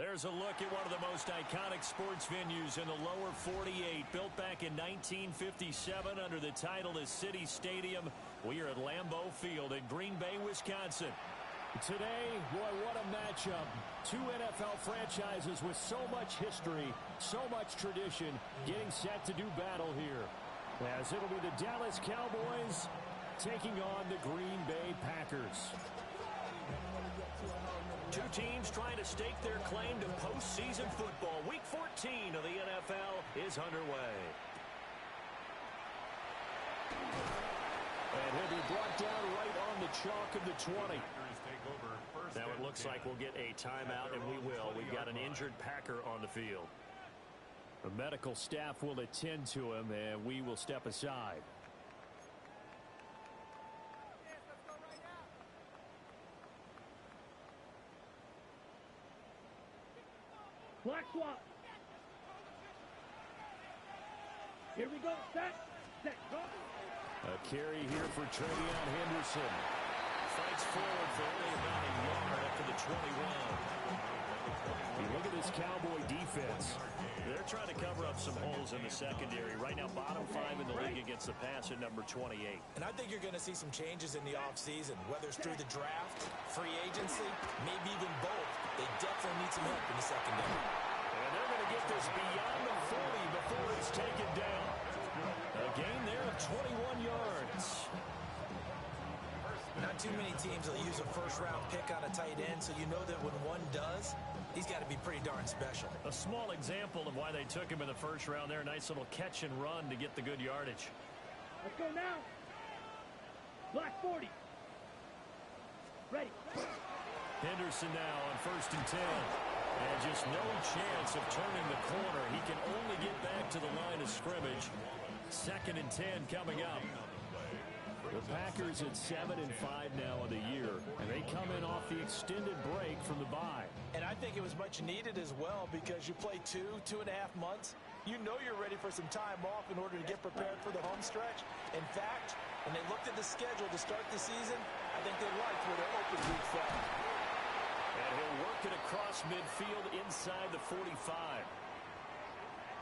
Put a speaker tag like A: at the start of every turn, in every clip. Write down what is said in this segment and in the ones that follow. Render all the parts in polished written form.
A: There's a look at one of the most iconic sports venues in the lower 48, built back in 1957 under the title of City Stadium. We are at Lambeau Field in Green Bay, Wisconsin. Today, boy, what a matchup. Two NFL franchises with so much history, so much tradition, getting set to do battle here. As it'll be the Dallas Cowboys taking on the Green Bay Packers. Two teams trying to stake their claim to postseason football. Week 14 of the NFL is underway. And he'll be brought down right on the chalk of the 20. Now it looks like we'll get a timeout, and we will. We've got an injured Packer on the field. The medical staff will attend to him, and we will step aside.
B: Black swap. Here we go. Set, go.
A: A carry here for Travion Henderson. Fights forward for only about a yard after the 21. You look at this Cowboy defense. They're trying to cover up some holes in the secondary. Right now, bottom 5 in the league against the pass at number 28.
C: And I think you're going to see some changes in the offseason, whether it's through the draft, free agency, maybe even both. They definitely need some help in the secondary.
A: And they're going to get this beyond the 40 before it's taken down. A gain there of 21 yards.
C: Not too many teams will use a first-round pick on a tight end, so you know that when one does, he's got to be pretty darn special.
A: A small example of why they took him in the first round there. Nice little catch and run to get the good yardage.
B: Let's go now. Black 40. Ready.
A: Henderson now on 1st and 10. And just no chance of turning the corner. He can only get back to the line of scrimmage. 2nd and 10 coming up. The Packers at 7-5 now in the year, and they come in off the extended break from the bye.
C: And I think it was much needed as well, because you play 2.5 months. You know you're ready for some time off in order to get prepared for the home stretch. In fact, when they looked at the schedule to start the season, I think they liked where their open week fell.
A: And he'll work it across midfield inside the 45.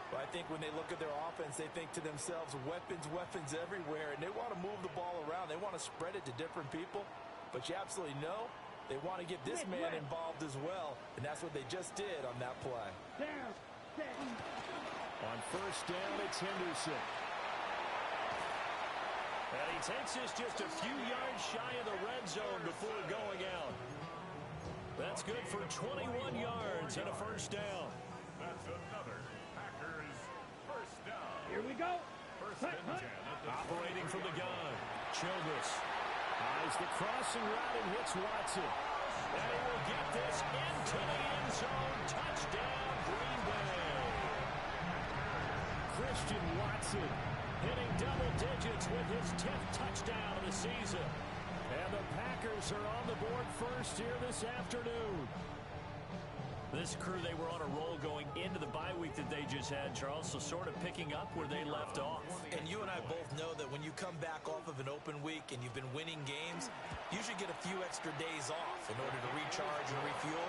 C: But I think when they look at their offense, they think to themselves, weapons, weapons everywhere, and they want to move the ball around. They want to spread it to different people. But you absolutely know they want to get this man involved as well, and that's what they just did on that play.
B: Down.
A: On 1st down, it's Henderson. And he takes this just a few yards shy of the red zone before going out. That's good for 21 yards and a 1st down.
D: That's another Packers 1st down.
B: Here we go.
A: Operating from the gun. Childress eyes the crossing route and hits Watson. And he will get this into the end zone. Touchdown, Green Bay. Christian Watson hitting double digits with his 10th touchdown of the season. And the Packers are on the board first here this afternoon. This crew, they were on a roll going into the bye week that they just had, Charles, so sort of picking up where they left off.
C: And you and I both know that when you come back off of an open week and you've been winning games, you should get a few extra days off in order to recharge and refuel.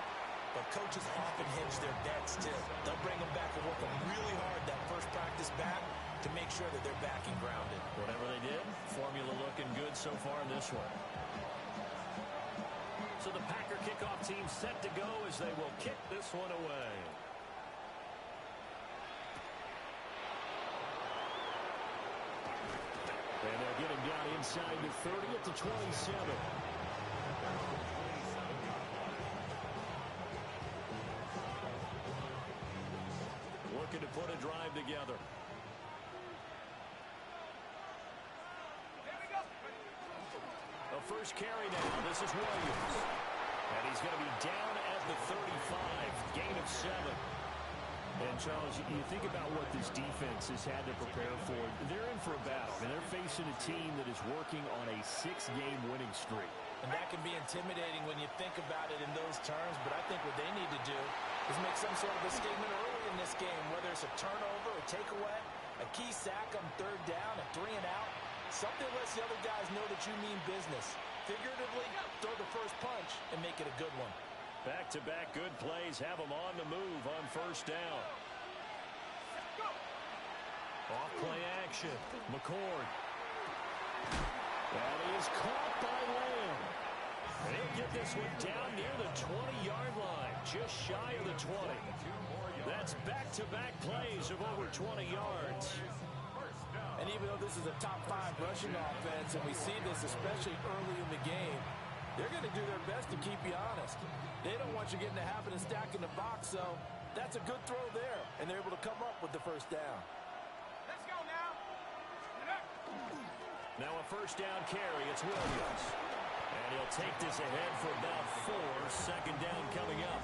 C: But coaches often hedge their bets, too. They'll bring them back and work them really hard that first practice back to make sure that they're back and grounded.
A: Whatever they did, formula looking good so far in this one. So the Packer kickoff team set to go as they will kick this one away. And they'll get him down inside the 30 at the 27. Looking to put a drive together. A first carry now. This is Williams. And he's going to be down at the 35. Gain of 7. And, Charles, you think about what this defense has had to prepare for. They're in for a battle. And they're facing a team that is working on a 6-game winning streak.
C: And that can be intimidating when you think about it in those terms. But I think what they need to do is make some sort of a statement early in this game, whether it's a turnover, a takeaway, a key sack on 3rd down, a 3-and-out. Something lets the other guys know that you mean business. Figuratively, throw the first punch and make it a good one.
A: Back-to-back good plays have them on the move on first down. Off play action. McCord. That is caught by Lamb. They'll get this one down near the 20-yard line, just shy of the 20. That's back-to-back plays of over 20 yards.
C: And even though this is a top 5 rushing offense, and we see this especially early in the game, they're going to do their best to keep you honest. They don't want you getting the habit of stacking the box, so that's a good throw there, and they're able to come up with the first down.
E: Let's go now.
A: Now a first down carry. It's Williams. And he'll take this ahead for about 4. Second down coming up.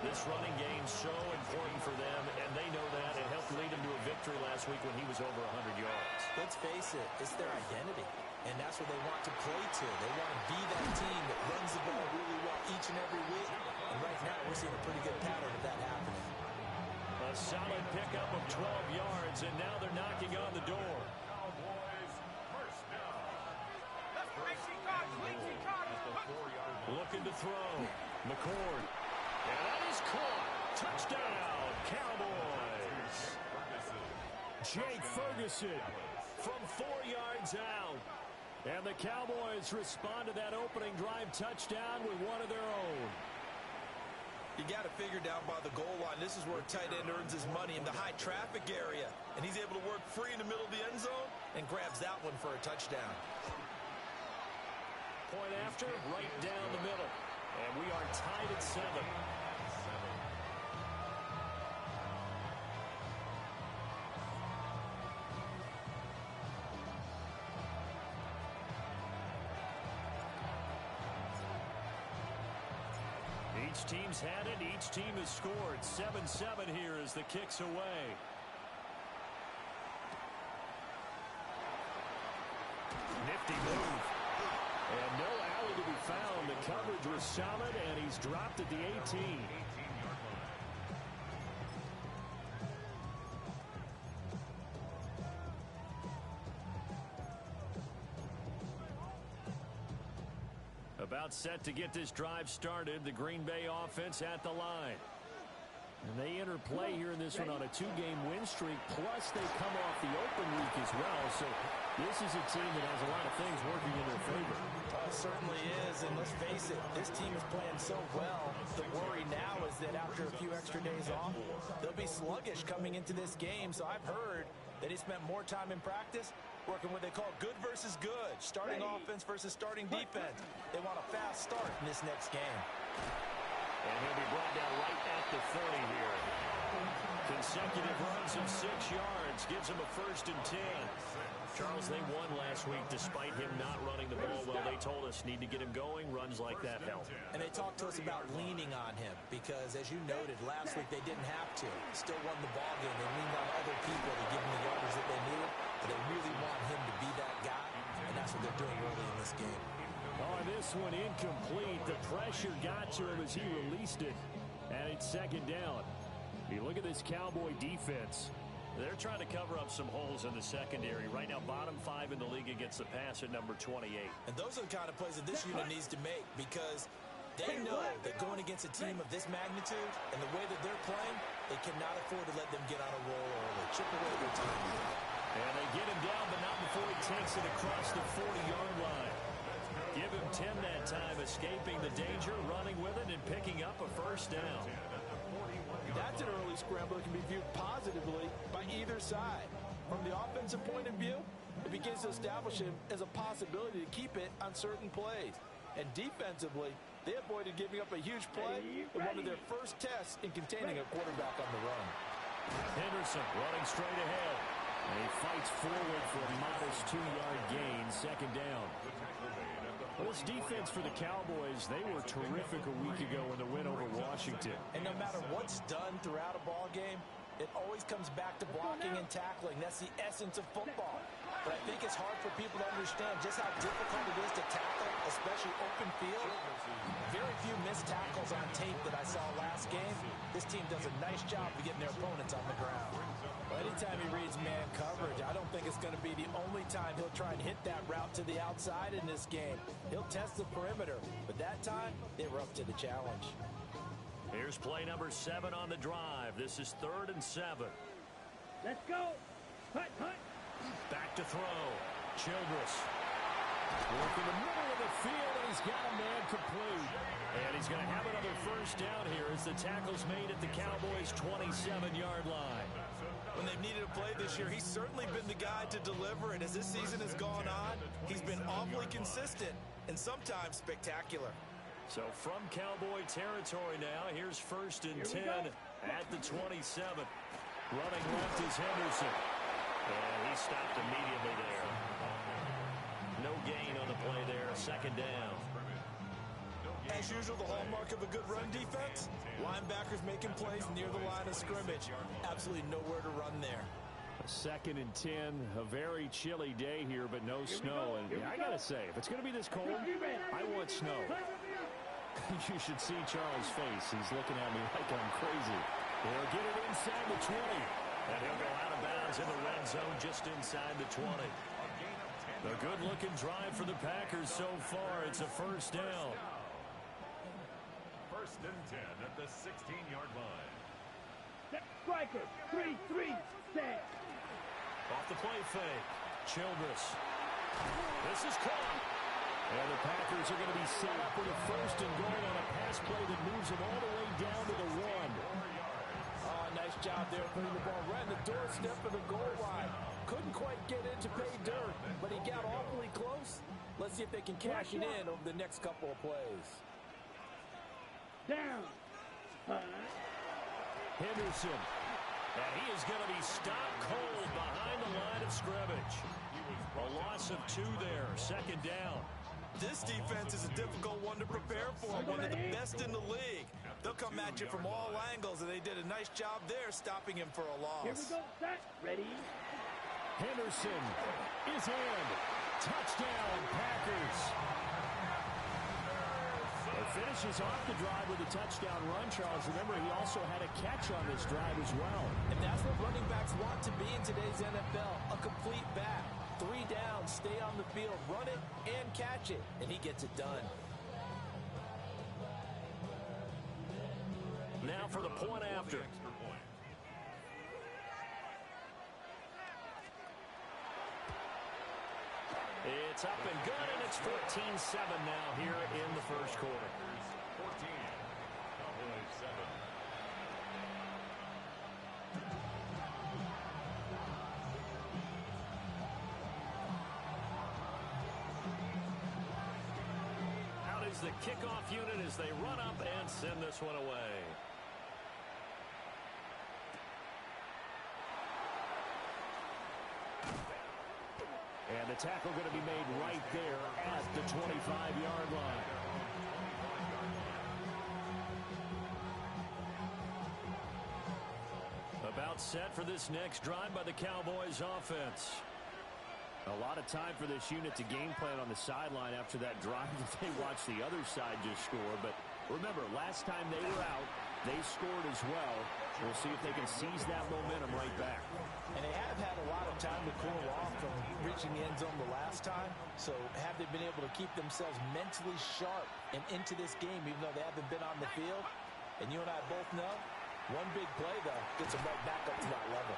A: This running game's so important for them, and they know that. It helped lead them to a victory last week when he was over 100 yards.
C: Let's face it, it's their identity, and that's what they want to play to. They want to be that team that runs the ball really well each and every week, and right now we're seeing a pretty good pattern of that happening.
A: A solid pickup of 12 yards, and now they're knocking on the door. Looking to throw. McCord. And that is caught. Touchdown, Cowboys. Jake Ferguson from 4 yards out. And the Cowboys respond to that opening drive touchdown with one of their own.
C: You got to figure down by the goal line. This is where a tight end earns his money, in the high traffic area. And he's able to work free in the middle of the end zone and grabs that one for a touchdown.
A: Point after, right down the middle. And we are tied at 7. Each team's had it. Each team has scored. 7-7 here as the kick's away. Nifty move. And no alley to be found. The coverage was solid, and he's dropped at the 18. About set to get this drive started. The Green Bay offense at the line. And they enter play here in this one on a 2-game win streak, plus they come off the open week as well. So this is a team that has a lot of things working in their favor.
C: It certainly is, and let's face it, this team is playing so well. The worry now is that after a few extra days off, they'll be sluggish coming into this game. So I've heard that he spent more time in practice working what they call good versus good, starting offense versus starting defense. They want a fast start in this next game.
A: And he'll be brought down right at the 30 here. Consecutive runs of 6 yards gives him a 1st and 10. Charles, they won last week despite him not running the ball well. They told us need to get him going. Runs like that help.
C: And they talked to us about leaning on him because, as you noted, last week they didn't have to. Still won the ball game. They leaned on other people to give them the yardage that they needed. But they really want him to be that guy, and that's what they're doing early in this game.
A: Oh, this one incomplete. The pressure got to him as he released it. And it's 2nd down. You look at this Cowboy defense. They're trying to cover up some holes in the secondary. Right now, bottom 5 in the league against the pass at number 28.
C: And those are the kind of plays that this unit needs to make because they know that going against a team of this magnitude and the way that they're playing, they cannot afford to let them get on a roll early. Chip away their time.
A: And they get him down, but not before he takes it across the 40-yard line. Give him 10 that time, escaping the danger, running with it, and picking up a 1st down.
C: That's an early scramble that can be viewed positively by either side. From the offensive point of view, it begins to establish him as a possibility to keep it on certain plays. And defensively, they avoided giving up a huge play in one of their first tests in containing a quarterback on the run.
A: Henderson running straight ahead. And he fights forward for a modest 2-yard gain, 2nd down. Well, this defense for the Cowboys, they were terrific a week ago in the win over Washington.
C: And no matter what's done throughout a ball game, it always comes back to blocking and tackling. That's the essence of football. but I think it's hard for people to understand just how difficult it is to tackle, especially open field. Very few missed tackles on tape that I saw last game. This team does a nice job of getting their opponents on the ground. Well, anytime he reads man coverage, I don't think it's going to be the only time he'll try and hit that route to the outside in this game. He'll test the perimeter, but that time, they were up to the challenge.
A: Here's play number 7 on the drive. This is 3rd and 7.
B: Let's go. Hut, hut.
A: Back to throw. Childress. Working the middle of the field, and he's got a man complete. And he's going to have another first down here as the tackle's made at the Cowboys' 27-yard line.
C: When they've needed a play this year, he's certainly been the guy to deliver it. As this season has gone on, he's been awfully consistent and sometimes spectacular.
A: So from Cowboy territory now, here's 1st and 10 at the 27. Running left is Henderson. And he stopped immediately there. No gain on the play there. 2nd down.
C: As usual, the hallmark of a good run defense, linebackers making plays near the line of scrimmage. Absolutely nowhere to run there.
A: 2nd and 10, a very chilly day here, but no snow. And I got to say, if it's going to be this cold, I want snow. You should see Charles' face. He's looking at me like I'm crazy. They'll get it inside the 20. And he'll go out of bounds in the red zone just inside the 20. A good-looking drive for the Packers so far. It's a first down.
D: 1st and 10 at the 16-yard line.
B: Striker. 3-3. Stand.
A: Off the play fake. Childress. This is caught. And the Packers are going to be set up with a 1st and goal on a pass play that moves them all the way down to the 1.
C: Oh, nice job there putting the ball right in the doorstep of the goal line. Couldn't quite get in to pay dirt, but he got awfully close. Let's see if they can cash it in over the next couple of plays.
B: Down.
A: Henderson. And he is going to be stopped cold behind the line of scrimmage. A loss of 2 there. 2nd down.
C: This defense is a difficult one to prepare for, one of the best in the league. They'll come at you from all angles, and they did a nice job there stopping him for a loss.
B: Here we go. Set. Ready.
A: Henderson is in. Touchdown, Packers. It finishes off the drive with a touchdown run, Charles. Remember, he also had a catch on this drive as well.
C: And that's what running backs want to be in today's NFL, a complete back. 3 down, stay on the field, run it, and catch it. And he gets it done.
A: Now for the point after. It's up and good, and it's 14-7 now here in the first quarter.
D: 14, Cowboys 7.
A: Out is the kickoff unit as they run up and send this one away. And the tackle going to be made right there at the 25-yard line. About set for this next drive by the Cowboys offense. A lot of time for this unit to game plan on the sideline after that drive that they watched the other side just score. But remember, last time they were out, they scored as well. We'll see if they can seize that momentum right back.
C: And they have had a lot of time to cool off from reaching the end zone the last time. So have they been able to keep themselves mentally sharp and into this game, even though they haven't been on the field? And you and I both know, one big play, though, gets them right back up to that level.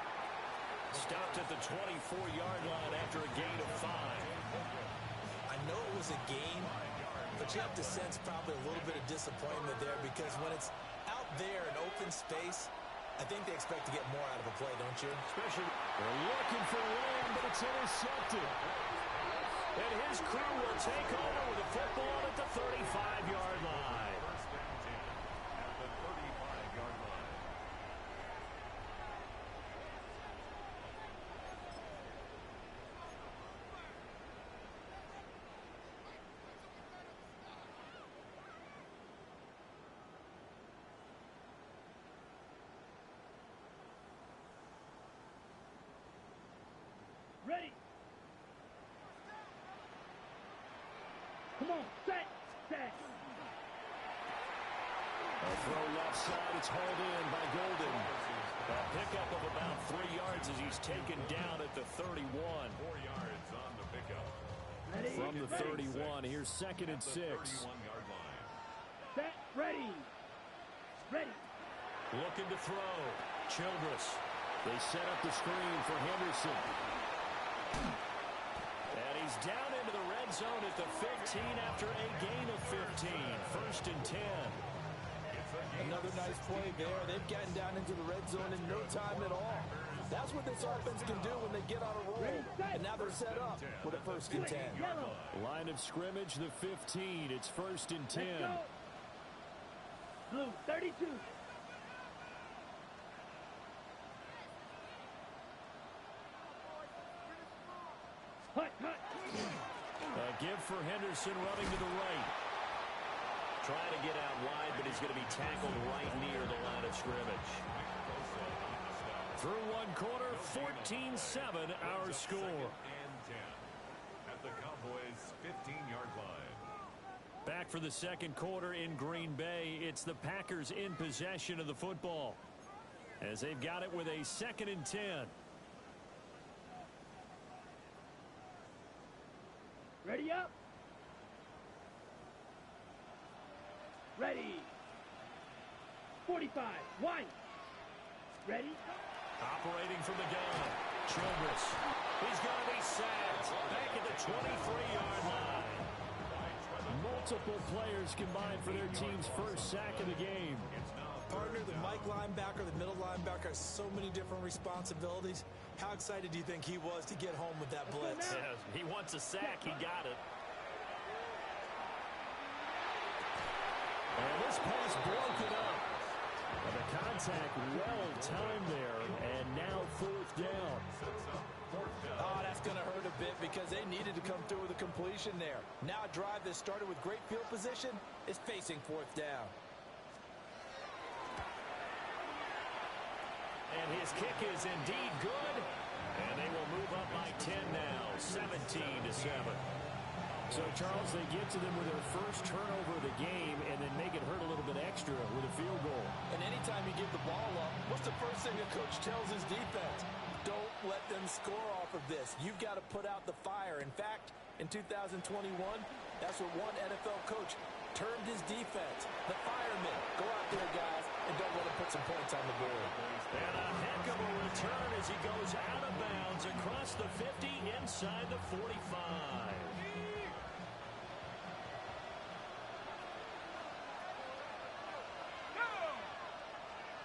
A: Stopped at the 24-yard line after a gain of 5.
C: I know it was a gain, but you have to sense probably a little bit of disappointment there because when it's out there in open space, I think they expect to get more out of a play, don't you?
A: Especially, they're looking for Lamb, but it's intercepted. And his crew will take over with the football at the 35-yard line.
D: At the 35-yard line.
B: Ready. on, set, set.
A: A throw left side. It's hauled in by Golden. A pickup of about 3 yards as he's taken down at the 31.
D: 4 yards on the pickup.
B: Ready,
A: From the
B: ready.
A: 31, here's 2nd and 6.
D: 31-yard line.
B: Set, ready. Ready.
A: Looking to throw. Childress. They set up the screen for Henderson. And he's down into the red zone at the 15 after a gain of 15. 1st and 10.
C: Another nice play there. They've gotten down into the red zone in no time at all. That's what this offense can do when they get on a roll. And now they're set up with a 1st and 10.
B: Yellow.
A: Line of scrimmage, the 15. It's 1st and 10.
B: Let's go. Blue, 32. Hut, hut.
A: A give for Henderson running to the right. Trying to get out wide, but he's going to be tackled right near the line of scrimmage. Through one quarter, 14-7 our score.
D: And 10 at the Cowboys' 15-yard line.
A: Back for the 2nd quarter in Green Bay. It's the Packers in possession of the football as they've got it with a 2nd and 10.
B: Ready up. Ready. 45. White. Ready.
A: Operating from the gun. Childress. He's going to be sacked back at the 23-yard line. Multiple players combined for their team's 1st sack of the game.
C: Partner, the Mike linebacker, the middle linebacker, has so many different responsibilities. How excited do you think he was to get home with that blitz?
A: Yeah, he wants a sack. He got it. And this pass broken up. And the contact well timed there, and now 4th down.
C: Oh, that's going to hurt a bit because they needed to come through with a completion there. Now a drive that started with great field position is facing 4th down.
A: And his kick is indeed good. And they will move up by 10 now, 17-7. So, Charles, they get to them with their 1st turnover of the game and then make it hurt a little bit extra with a field goal.
C: And anytime you give the ball up, what's the first thing a coach tells his defense? Don't let them score off of this. You've got to put out the fire. In fact, in 2021, that's what one NFL coach termed his defense. The firemen. Go out there, guys, and don't let them put some points on the board.
A: And a heck of a return as he goes out of bounds across the 50 inside the 45.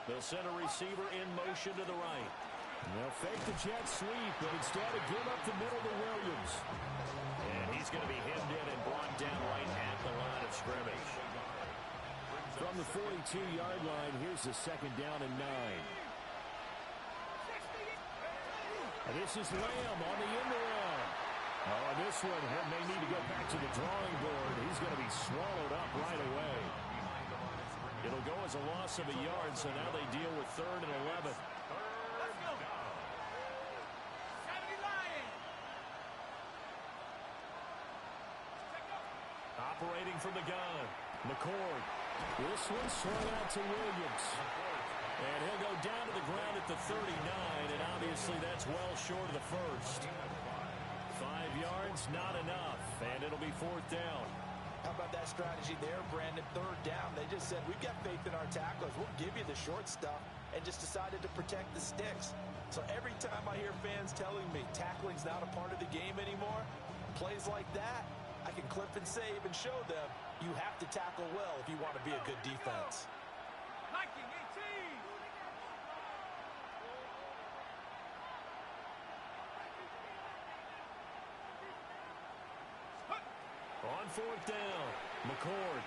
A: The center receiver in motion to the right. They'll fake the jet sweep, but instead of give up the middle to Williams. And he's going to be hemmed in and brought down right at the line of scrimmage. From the 42-yard line, here's the 2nd down and 9. And this is Lamb on the end around. Oh, this one may need to go back to the drawing board. He's going to be swallowed up right away. It'll go as a loss of a yard, so now they deal with 3rd and 11. Operating from the gun, McCord. This one swung out to Williams. And he'll go down to the ground at the 39, and obviously that's well short of the 1st. 5 yards, not enough, and it'll be 4th down.
C: How about that strategy there, Brandon? 3rd down. They just said, we've got faith in our tacklers. We'll give you the short stuff, and just decided to protect the sticks. So every time I hear fans telling me tackling's not a part of the game anymore, plays like that, I can clip and save and show them you have to tackle well if you want to be a good defense.
E: Hiking 18.
A: On 4th down, McCord.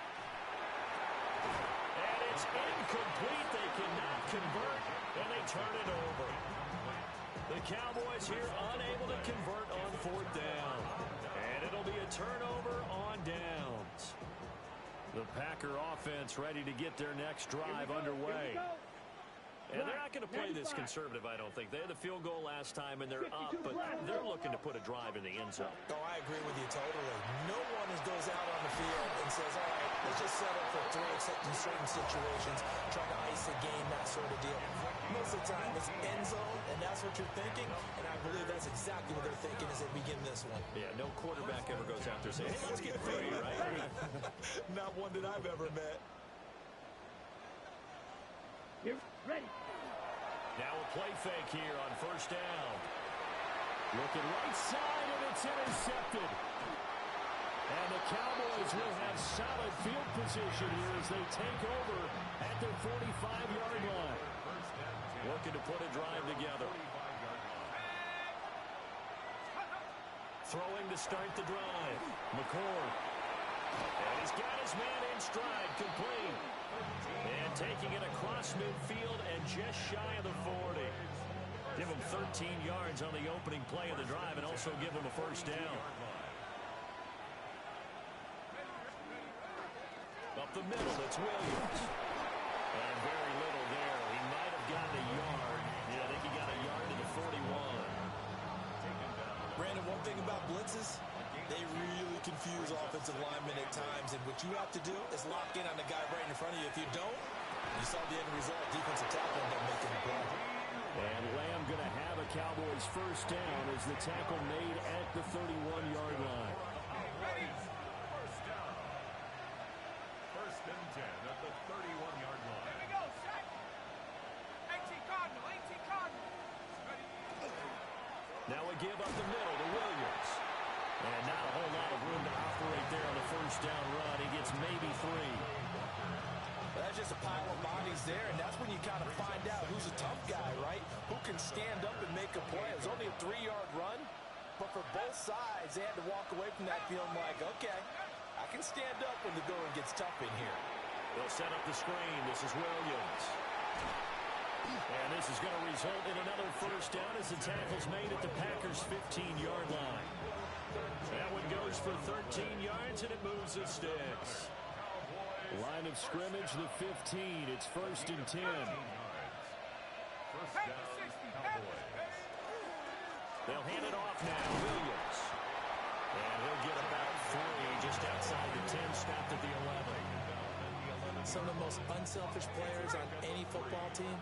A: And it's incomplete. They cannot convert, and they turn it over. The Cowboys here unable to convert on 4th down. And it'll be a turnover on downs. The Packer offense ready to get their next drive underway. And they're not going to play this conservative, I don't think. They had the field goal last time, and they're up, but they're looking to put a drive in the end zone.
C: Oh, I agree with you totally. No one goes out on the field and says, all right, let's just settle for 3 except in certain situations, trying to ice a game, that sort of deal. Most of the time, it's end zone, and that's what you're thinking, and I believe that's exactly what they're thinking as they begin this one.
A: Yeah, no quarterback ever goes out there saying, hey, let's get 3, right?
C: Not one that I've ever met.
B: Here, ready.
A: Now a play fake here on first down. Looking right side, and it's intercepted. And the Cowboys will have solid field position here as they take over at their 45-yard line. Looking to put a drive together. Throwing to start the drive. McCord. And he's got his man in stride, complete. And taking it across midfield and just shy of the 40. Give him 13 yards on the opening play of the drive and also give him a first down. Up the middle, it's Williams. And very little there. He might have gotten a yard. Yeah, I think he got a yard to the 41.
C: Brandon, one thing about blitzes, they really confuse offensive linemen at times, and what you have to do is lock in on the guy right in front of you. If you don't, you saw the end result. Defensive tackle ended up making the play.
A: And Lamb going to have a Cowboys first down as the tackle made at the 31-yard line.
D: First down. First and 10 at the 31-yard line.
E: Here we go, set. 18 Cardinal, 18 Cardinal. Ready.
A: Now a give up the middle to Williams. And not a whole lot of room to operate there on the first down run. He gets maybe 3.
C: That's just a pile of bodies there, and that's when you kind of find out who's a tough guy, right? Who can stand up and make a play. It was only a 3-yard run, but for both sides, they had to walk away from that feeling like, okay, I can stand up when the going gets tough in here.
A: They'll set up the screen. This is Williams. And this is going to result in another first down as the tackle's made at the Packers' 15-yard line. That one goes for 13 yards, and it moves the sticks. Line of scrimmage, the 15. It's first and 10.
D: First down, Cowboys.
A: They'll hand it off now. Williams. And he'll get about 3 just outside the 10, stopped at the 11.
C: Some of the most unselfish players on any football team,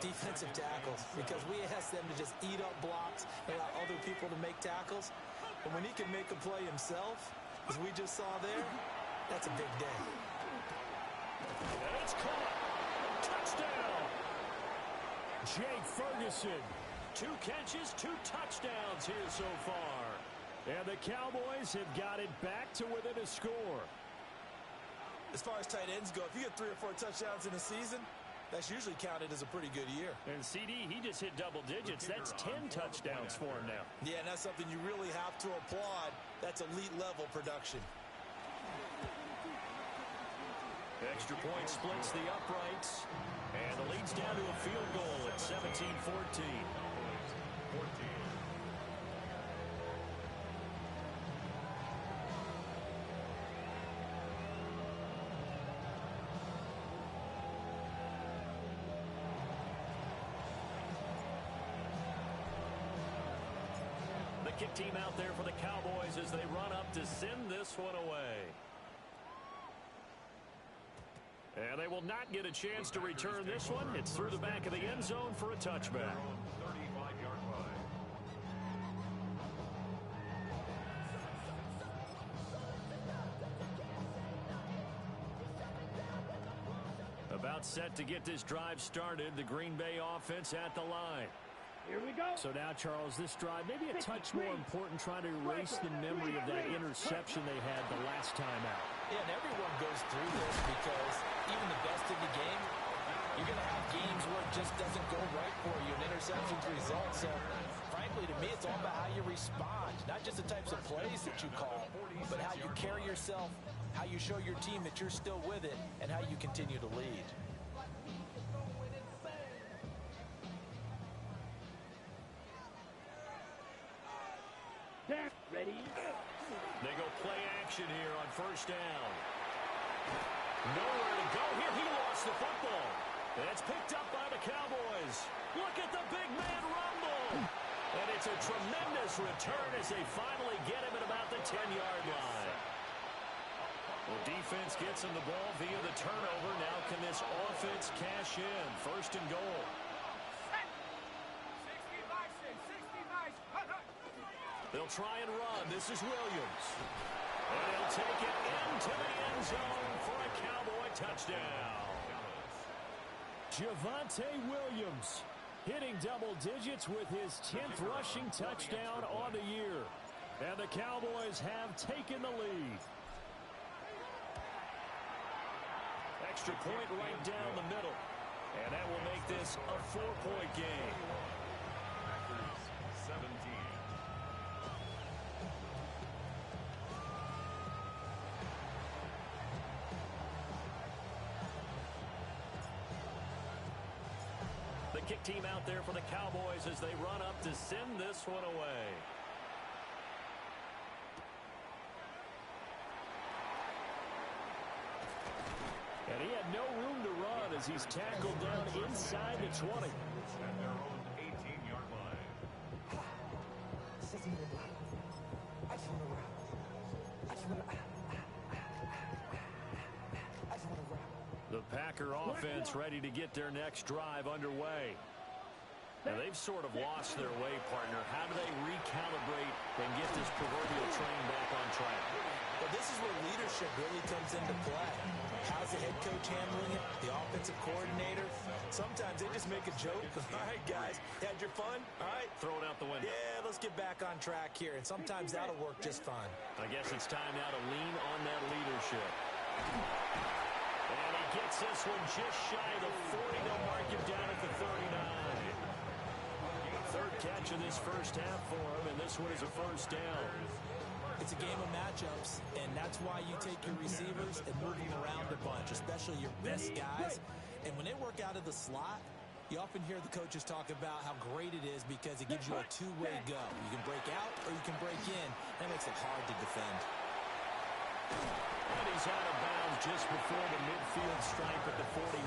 C: defensive tackles, because we ask them to just eat up blocks and allow other people to make tackles. But when he can make a play himself, as we just saw there, that's a big day.
A: And it's caught. Touchdown. Jake Ferguson. 2 catches, 2 touchdowns here so far. And the Cowboys have got it back to within a score.
C: As far as tight ends go, if you get 3 or 4 touchdowns in a season, that's usually counted as a pretty good year.
A: And CD, he just hit double digits. That's 10 touchdowns for him now.
C: Yeah, and that's something you really have to applaud. That's elite level production.
A: Extra point splits the uprights. And the lead's down to a field goal at 17-14. The kick team out there for the Cowboys as they run up to send this one away. And they will not get a chance to return this one. It's through the back of the end zone for a touchback.
D: 35-yard line.
A: About set to get this drive started. The Green Bay offense at the line.
B: Here we go.
A: So now, Charles, this drive maybe a touch more important, trying to erase the memory of that interception they had the last time out.
C: Yeah, and everyone goes through this because even the best in the game, you're going to have games where it just doesn't go right for you, and interceptions result. So, frankly, to me, it's all about how you respond, not just the types of plays that you call, but how you carry yourself, how you show your team that you're still with it, and how you continue to lead.
B: Ready?
A: They go play action here on first down. Nowhere to go here. He lost the football. It's picked up by the Cowboys. Look at the big man rumble. And it's a tremendous return as they finally get him at about the 10-yard line. Well, defense gets him the ball via the turnover. Now can this offense cash in? First and goal.
E: 60-6.
A: They'll try and run. This is Williams. And he'll take it into the end zone for a Cowboy touchdown. Javonte Williams hitting double digits with his 10th rushing touchdown on the year. And the Cowboys have taken the lead. Extra point right down the middle. And that will make this a 4-point game.
D: Packers 17.
A: The kick team out there for the Cowboys as they run up to send this one away. And he had no room to run as he's tackled down inside the 20.
D: At their own 18-yard line.
A: The Packer offense ready to get their next drive underway. Now, they've sort of lost their way, partner. How do they recalibrate and get this proverbial train back on track?
C: Well, this is where leadership really comes into play. How's the head coach handling it? The offensive coordinator? Sometimes they just make a joke. All right, guys, had your fun? All right.
A: Throw it out the window.
C: Yeah, let's get back on track here. And sometimes that'll work just fine.
A: I guess it's time now to lean on that leadership. And he gets this one just shy of the 40. They'll mark him down at the 39. Third catch of this first half for him, and this one is a first down.
C: It's a game of matchups, and that's why you take your receivers and move them around a bunch, especially your best guys. And when they work out of the slot, you often hear the coaches talk about how great it is because it gives you a two-way go. You can break out or you can break in. That makes it hard to defend.
A: And he's out of bounds just before the midfield stripe at the 49.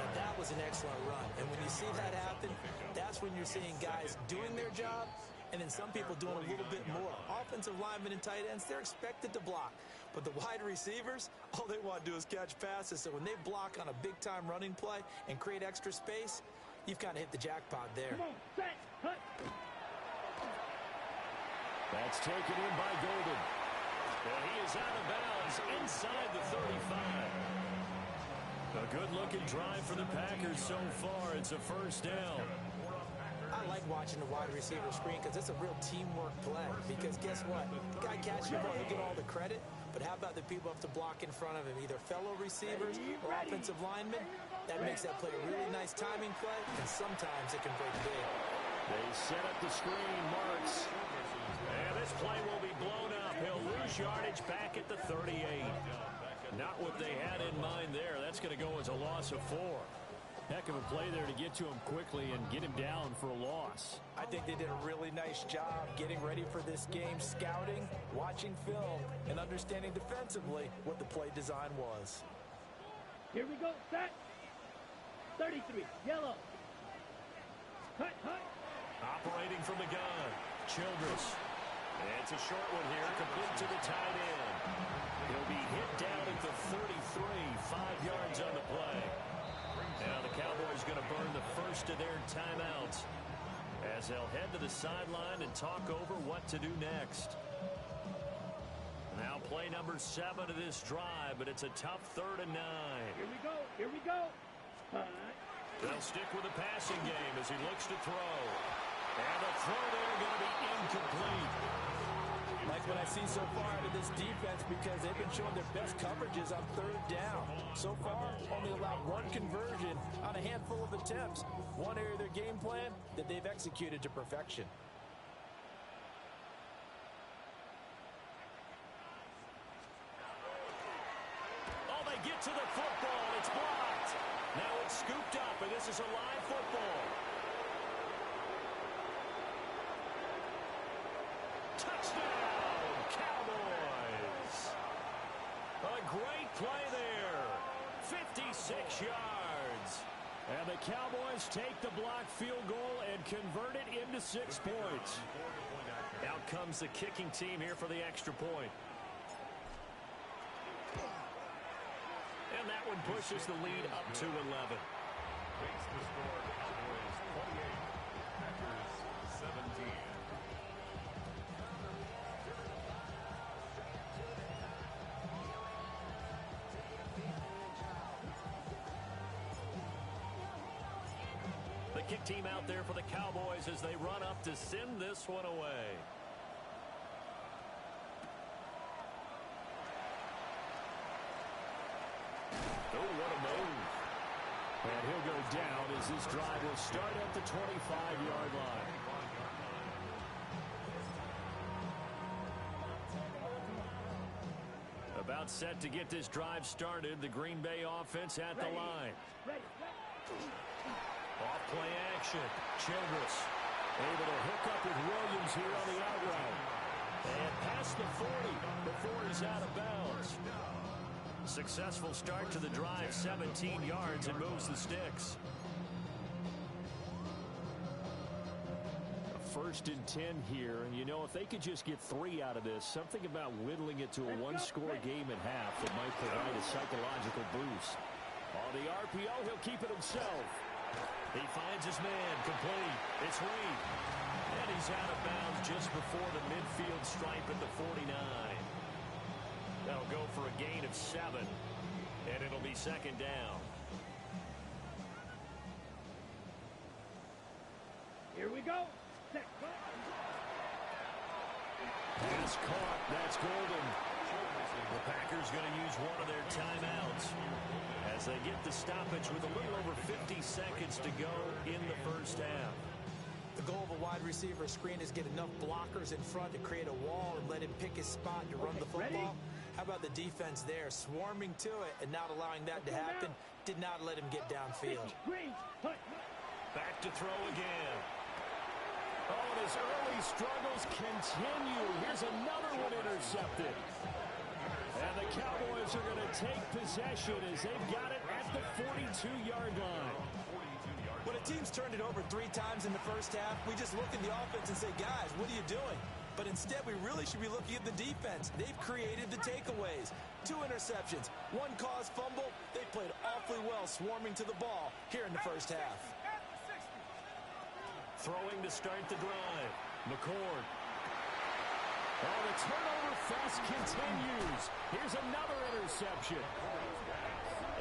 C: Now, that was an excellent run. And when you see that happen, that's when you're seeing guys doing their job and then some people doing a little bit more. Offensive linemen and tight ends, they're expected to block. But the wide receivers, all they want to do is catch passes. So when they block on a big-time running play and create extra space, you've kind of hit the jackpot there.
B: Come on, set, hut.
A: That's taken in by Golden. And he is out of bounds inside the 35. A good-looking drive for the Packers so far. It's a first down.
C: I like watching the wide receiver screen because it's a real teamwork play. Because guess what? The guy catching the ball, he'll get all the credit. But how about the people who have to block in front of him, either fellow receivers or offensive linemen? That makes that play a really nice timing play, and sometimes it can break big.
A: They set up the screen, Marks. And this play will be blown up. He'll lose yardage back at the 38. Not what they had in mind there. That's going to go as a loss of 4. Heck of a play there to get to him quickly and get him down for a loss.
C: I think they did a really nice job getting ready for this game, scouting, watching film, and understanding defensively what the play design was.
B: Here we go, set. 33, yellow. Hut, hut.
A: Operating from the gun, Childress. And it's a short one here, complete to the tight end. He'll be hit down at the 33, 5 yards on the play. Now the Cowboys going to burn the first of their timeouts as they'll head to the sideline and talk over what to do next. Now play number 7 of this drive, but it's a tough 3rd and 9.
B: Here we go, here we go. Hut.
A: They'll stick with the passing game as he looks to throw. And the throw there going to be incomplete.
C: Like what I see so far out of this defense because they've been showing their best coverages on 3rd down. So far, only allowed 1 conversion on a handful of attempts. One area of their game plan that they've executed to perfection.
A: Oh, they get to the football. It's blocked. Now it's scooped up, and this is a live football. Touchdown, Cowboys. A great play there. 56 yards. And the Cowboys take the blocked field goal and convert it into 6 points. Out comes the kicking team here for the extra point. And that one pushes the lead up to 11.
D: Makes the score Cowboys 28, Packers 17.
A: The kick team out there for the Cowboys as they run up to send this one away. Oh, what a move. And he'll go down as this drive will start at the 25-yard line. About set to get this drive started. The Green Bay offense at the line. Off play action. Childress able to hook up with Williams here on the out route. And past the 40 before he's out of bounds. Successful start to the drive, 17 yards, and moves the sticks. A 1st and 10 here, and you know, if they could just get 3 out of this, something about whittling it to a one-score game at half that might provide a psychological boost. On the RPO, he'll keep it himself. He finds his man, complete. It's Reed. And he's out of bounds just before the midfield stripe at the 49. That'll go for a gain of 7, and it'll be 2nd down.
B: Here we go.
A: Pass caught. That's golden. The Packers going to use one of their timeouts as they get the stoppage with a little over 50 seconds to go in the first half.
C: The goal of a wide receiver screen is get enough blockers in front to create a wall and let him pick his spot to run the football. How about the defense there, swarming to it and not allowing that to happen? Did not let him get downfield.
A: Back to throw again. Oh, and his early struggles continue. Here's another one intercepted. And the Cowboys are going to take possession as they've got it at the 42-yard line.
C: When a team's turned it over 3 times in the first half, we just look at the offense and say, guys, what are you doing? But instead, we really should be looking at the defense. They've created the takeaways. 2 interceptions, 1 caused fumble. They played awfully well swarming to the ball here in the first half.
A: Throwing to start the drive. McCord. Oh, the turnover fest continues. Here's another interception.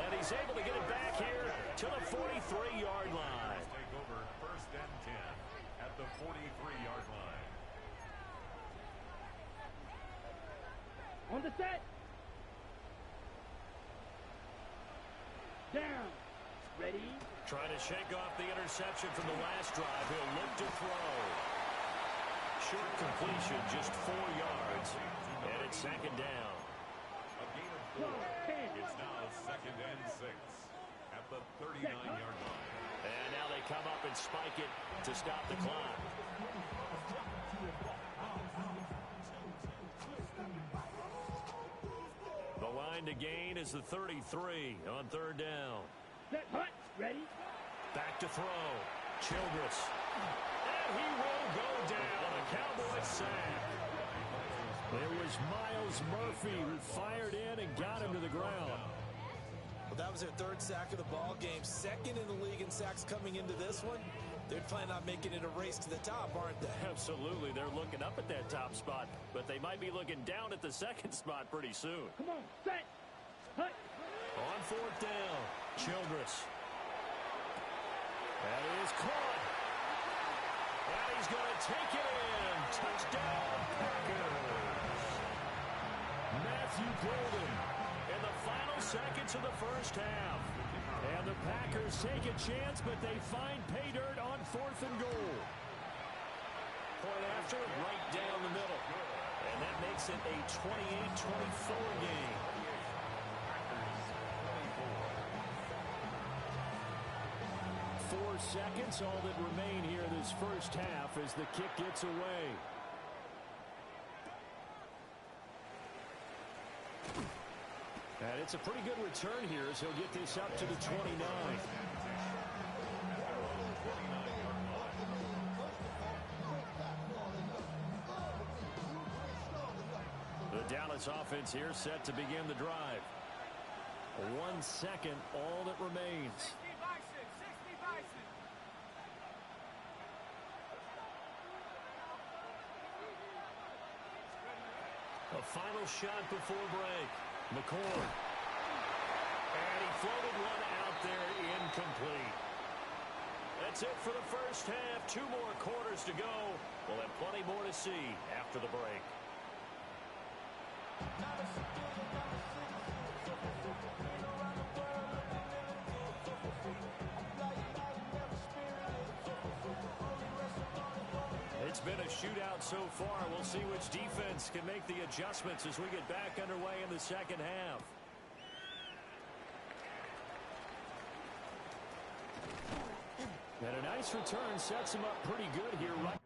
A: And he's able to get it back here to the 43-yard line.
D: Take over 1st and 10 at the 43-yard line.
B: On the set. Down. Ready.
A: Trying to shake off the interception from the last drive. He'll look to throw. Short completion, just 4 yards. And it's 2nd down.
D: A gain of 4. It's now 2nd and 6 at the 39-yard line.
A: And now they come up and spike it to stop the clock. The line to gain is the 33 on 3rd down.
B: Set, hut, ready.
A: Back to throw. Childress. And he will go down. A Cowboys sack. It was Miles Murphy who fired in and got him to the ground.
C: Well, that was their 3rd sack of the ball game. 2nd in the league in sacks coming into this one. They're planning on making it a race to the top, aren't they?
A: Absolutely. They're looking up at that top spot, but they might be looking down at the 2nd spot pretty soon.
B: Come on, set. Hut.
A: On 4th down, Childress. That is caught. And he's going to take it in. Touchdown, Packers. Matthew Golden in the final seconds of the first half. And the Packers take a chance, but they find pay dirt on 4th and goal. Point after, right down the middle. And that makes it a 28-24 game. 4 seconds, all that remain here this first half as the kick gets away. And it's a pretty good return here as he'll get this up to the 29. The Dallas offense here set to begin the drive. 1 second, all that remains.
E: 60 Bison.
A: A final shot before break. McCord. And he floated one out there, incomplete. That's it for the first half. 2 more quarters to go. We'll have plenty more to see after the break. It's been a shootout so far. We'll see which defense can make the adjustments as we get back underway in the second half. And a nice return sets him up pretty good here. Right.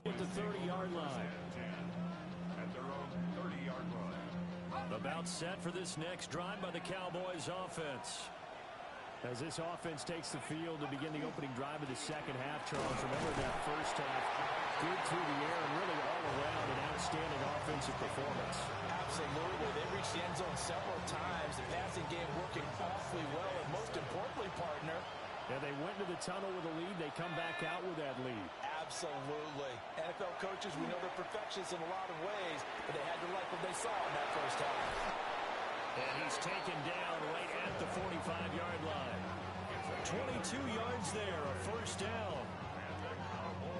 A: At the 30-yard line.
D: At their own 30-yard line.
A: About set for this next drive by the Cowboys offense. As this offense takes the field to begin the opening drive of the second half, Charles, remember that first half, good through the air and really all around an outstanding offensive performance.
C: Absolutely. They reached the end zone several times. The passing game working awfully well, and most importantly, partner,
A: yeah, they went to the tunnel with a lead. They come back out with that lead.
C: Absolutely. NFL coaches, we know they're perfectionists in a lot of ways, but they had to like what they saw in that first half.
A: And he's taken down right at the 45-yard line. 22 yards there, a first down.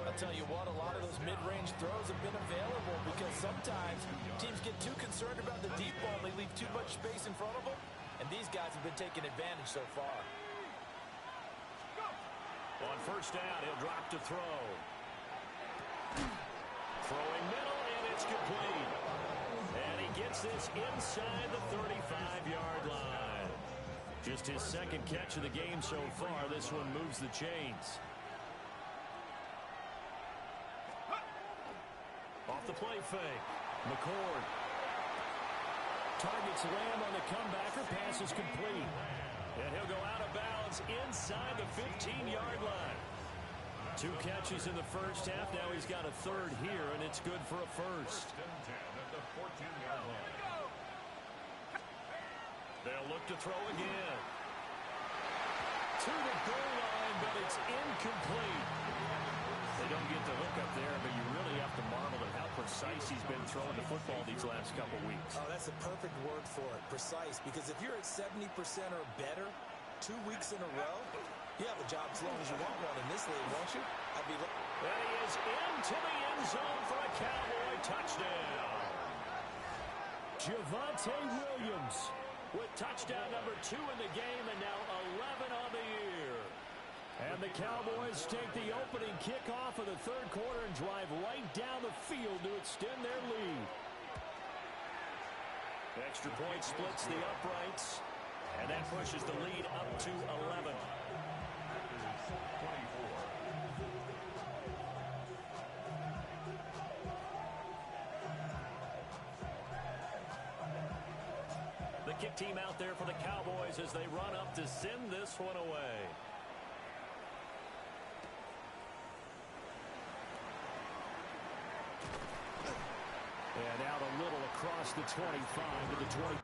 C: I'll tell you what, a lot of those mid-range throws have been available because sometimes teams get too concerned about the deep ball and they leave too much space in front of them, and these guys have been taking advantage so far.
A: On first down, he'll drop to throw. Throwing middle, and it's complete. And he gets this inside the 35-yard line. Just his second catch of the game so far. This one moves the chains. Off the play fake. McCord targets Lamb on the comeback. Her pass is complete. And he'll go out of bounds inside the 15-yard line. 2 catches in the first half. Now he's got a third here, and it's good for a first.
D: First and 10 at the 14-yard line.
A: They'll look to throw again. To the goal line, but it's incomplete. They don't get the hook up there, but you really have to marvel at how precise he's been throwing the football these last couple weeks.
C: Oh, that's a perfect word for it, precise, because if you're at 70% or better 2 weeks in a row, you have a job as long as you want one in this league, won't you?
A: And he is into the end zone for a Cowboy touchdown. Javonte Williams with touchdown number 2 in the game, and now 11 on the year. And the Cowboys take the opening kickoff of the third quarter and drive right down the field to extend their lead. Extra point splits the uprights, and that pushes the lead up to 11.
D: 24.
A: The kick team out there for the Cowboys as they run up to send this one away. And out a little across the 25 to the 20.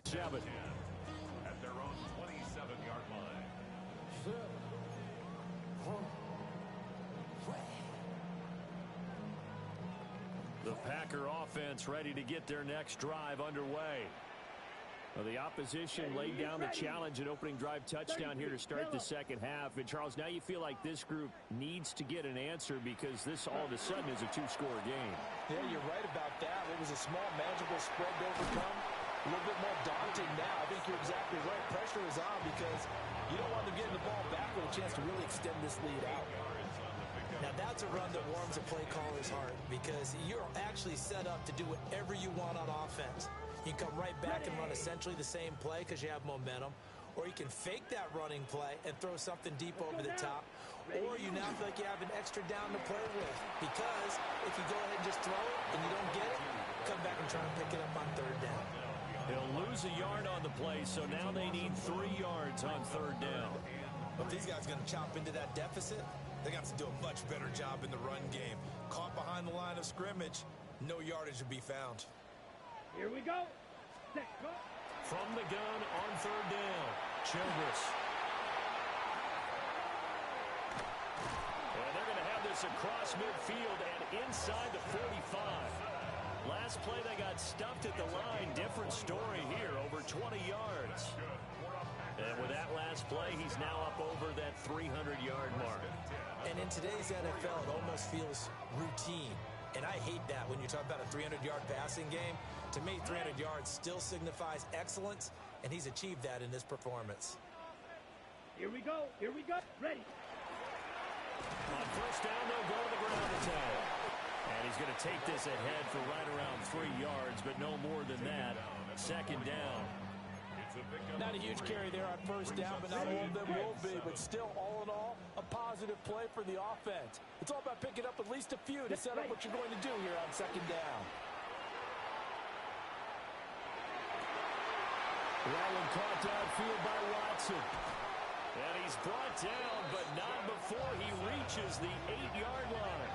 A: 7.
D: At their own 27-yard line.
A: The Packer offense ready to get their next drive underway. Well, the opposition laid down the challenge and opening drive touchdown here to start the second half. And, Charles, now you feel like this group needs to get an answer because this all of a sudden is a two-score game.
C: Yeah, you're right about that. It was a small, manageable spread to overcome. A little bit more daunting now. I think you're exactly right. Pressure is on because you don't want them getting the ball back with a chance to really extend this lead out. Now, that's a run that warms a play caller's heart because you're actually set up to do whatever you want on offense. You can come right back and run essentially the same play because you have momentum, or you can fake that running play and throw something deep over the top, or you now feel like you have an extra down to play with because if you go ahead and just throw it and you don't get it, come back and try and pick it up on third down.
A: He'll lose a yard on the play, so now they need 3 yards on third down.
C: If these guys are going to chop into that deficit, they got to do a much better job in the run game. Caught behind the line of scrimmage, no yardage to be found.
B: Here we go. Set, go.
A: From the gun on third down, Childress. And they're going to have this across midfield and inside the 45. Last play they got stuffed at the line. Different story here, over 20 yards. And with that last play, he's now up over that 300-yard mark.
C: And in today's NFL, it almost feels routine. And I hate that when you talk about a 300-yard passing game. To me, 300 yards still signifies excellence, and he's achieved that in this performance.
B: Here we go. Here we go. Ready.
A: On first down, they'll go to the ground attack. And he's going to take this ahead for right around 3 yards, but no more than that. Second down.
F: Not a huge carry there on first down, but not all of them will be. But still, all in all, a positive play for the offense. It's all about picking up at least a few to set up what you're going to do here on second down.
A: Rowland caught downfield by Watson. And he's brought down, but not before he reaches the 8-yard line.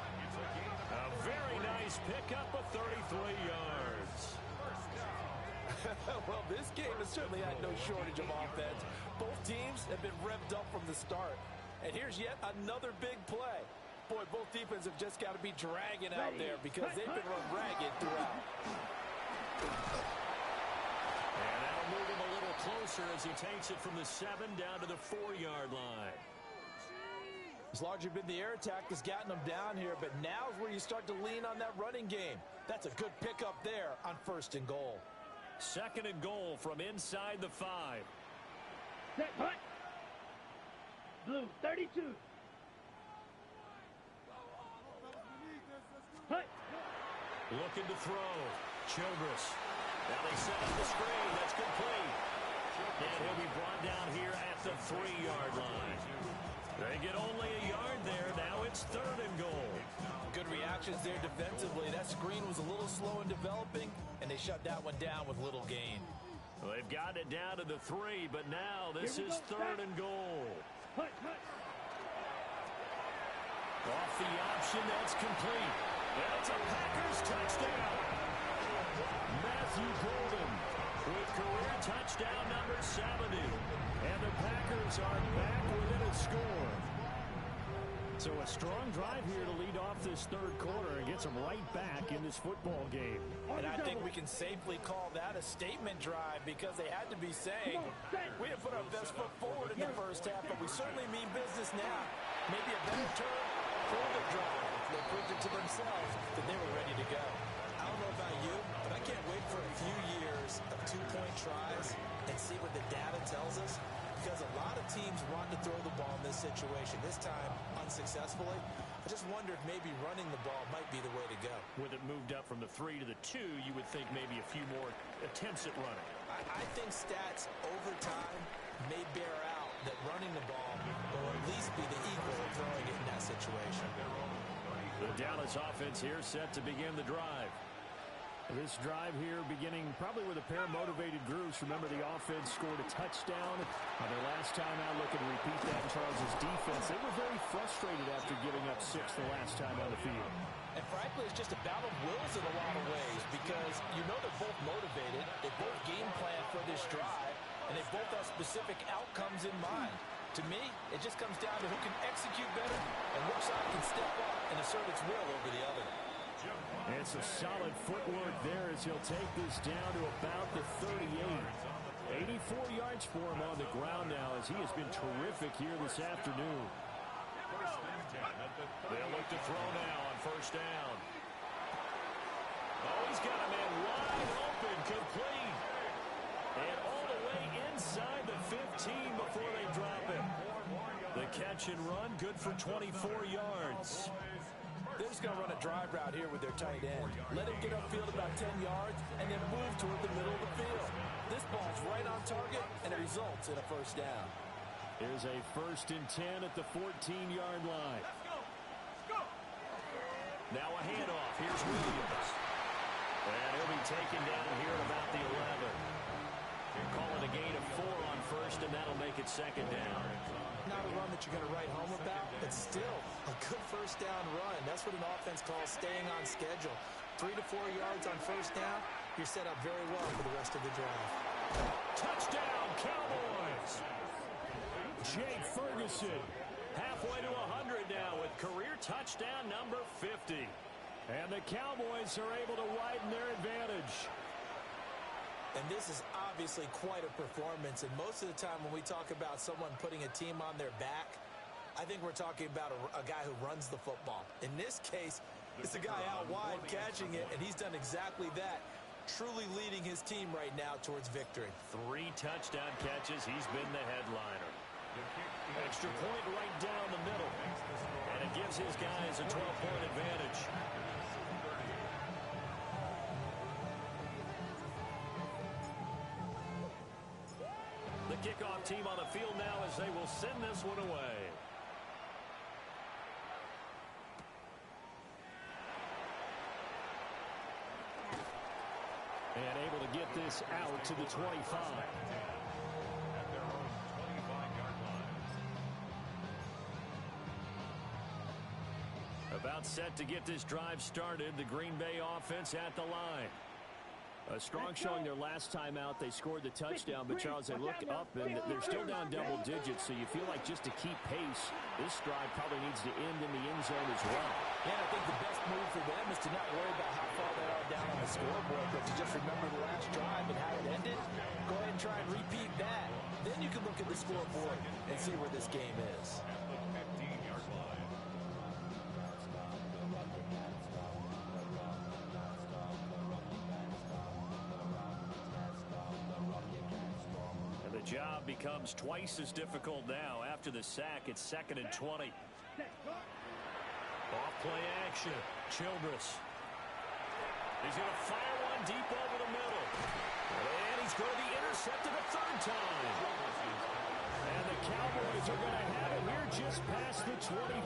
A: A very nice pickup of 33 yards.
F: Well, this game has certainly had no shortage of offense. Both teams have been revved up from the start. And here's yet another big play. Boy, both defenses have just got to be dragging out there because they've been run ragged throughout.
A: And that'll move him a little closer as he takes it from the 7 down to the 4-yard line.
F: It's largely been the air attack that's gotten them down here, but now's where you start to lean on that running game. That's a good pickup there on first and goal.
A: Second and goal from inside the 5.
B: Set, hut. Blue, 32. Hut.
A: Looking to throw. Childress. Now they set up the screen. That's complete. And he'll be brought down here at the 3-yard line. They get only a yard there. Now it's third and goal.
F: Good reactions there defensively. That screen was a little slow in developing, and they shut that one down with little gain.
A: Well, they've got it down to the 3, but now this is third and goal.
B: Hut, hut.
A: Off the option, that's complete. And it's a Packers touchdown. Matthew Golden with career touchdown number 70. And the Packers are back within a score. So a strong drive here to lead off this third quarter and gets them right back in this football game.
F: And I think we can safely call that a statement drive because they had to be saying, we have put our best foot forward in the first half, but we certainly mean business now. Maybe a better term for the drive. They proved it to themselves that they were ready to go.
C: I don't know about you, but I can't wait for a few years of two-point tries and see what the data tells us. Because a lot of teams want to throw the ball in this situation, this time unsuccessfully. I just wonder if maybe running the ball might be the way to go.
A: With it moved up from the 3 to the 2, you would think maybe a few more attempts at running.
C: I think stats over time may bear out that running the ball will at least be the equal of throwing it in that situation.
A: The Dallas offense here set to begin the drive. This drive here beginning probably with a pair of motivated groups. Remember, the offense scored a touchdown on their last time out. Looking to repeat that in Charles's defense. They were very frustrated frustrated after giving up 6 the last time on the field.
F: And frankly, it's just a battle of wills in a lot of ways because you know they're both motivated, they both game plan for this drive, and they both have specific outcomes in mind. To me, it just comes down to who can execute better and which side can step up and assert its will over the other.
A: It's a solid footwork there as he'll take this down to about the 38. 84 yards for him on the ground now as he has been terrific here this afternoon. They'll look to throw now on first down. Oh, he's got a man wide open, complete. And all the way inside the 15 before they drop him. The catch and run, good for 24 yards.
F: They're just going to run a drive route here with their tight end. Let him get upfield about 10 yards and then move toward the middle of the field. This ball's right on target, and it results in a first down.
A: Here's a 1st and 10 at the 14-yard line.
E: Let's go. Let's go.
A: Now a handoff. Here's Williams. And he'll be taken down here at about the 11. You're calling a gain of 4 on first, and that'll make it 2nd down.
F: Not a run that you're going to write home about, but still a good first down run. That's what an offense calls staying on schedule. 3 to 4 yards on first down, you're set up very well for the rest of the drive.
A: Touchdown, Cowboys! Jake Ferguson, halfway to 100 now with career touchdown number 50. And the Cowboys are able to widen their advantage.
F: And this is obviously quite a performance. And most of the time when we talk about someone putting a team on their back, I think we're talking about a guy who runs the football. In this case, it's a guy out wide catching it, and he's done exactly that. Truly leading his team right now towards victory.
A: 3 touchdown catches. He's been the headliner. Extra point right down the middle. And it gives his guys a 12-point advantage. The kickoff team on the field now as they will send this one away. And able to get this out to the 25. About set to get this drive started. The Green Bay offense at the line. A strong showing their last time out. They scored the touchdown, but Charles, they look up and they're still down double digits, so you feel like just to keep pace, this drive probably needs to end in the end zone as well.
F: Yeah, I think the best move for them is to not worry about how far they are down on the scoreboard, but to just remember the last drive and how it ended. Go ahead and try and repeat that. Then you can look at the scoreboard and see where this game is.
A: Job becomes twice as difficult now. After the sack, it's 2nd and 20. Off play action. Childress. He's going to fire one deep over the middle. And he's going to be intercepted a 3rd time. And the Cowboys are going to have it here just past the 25.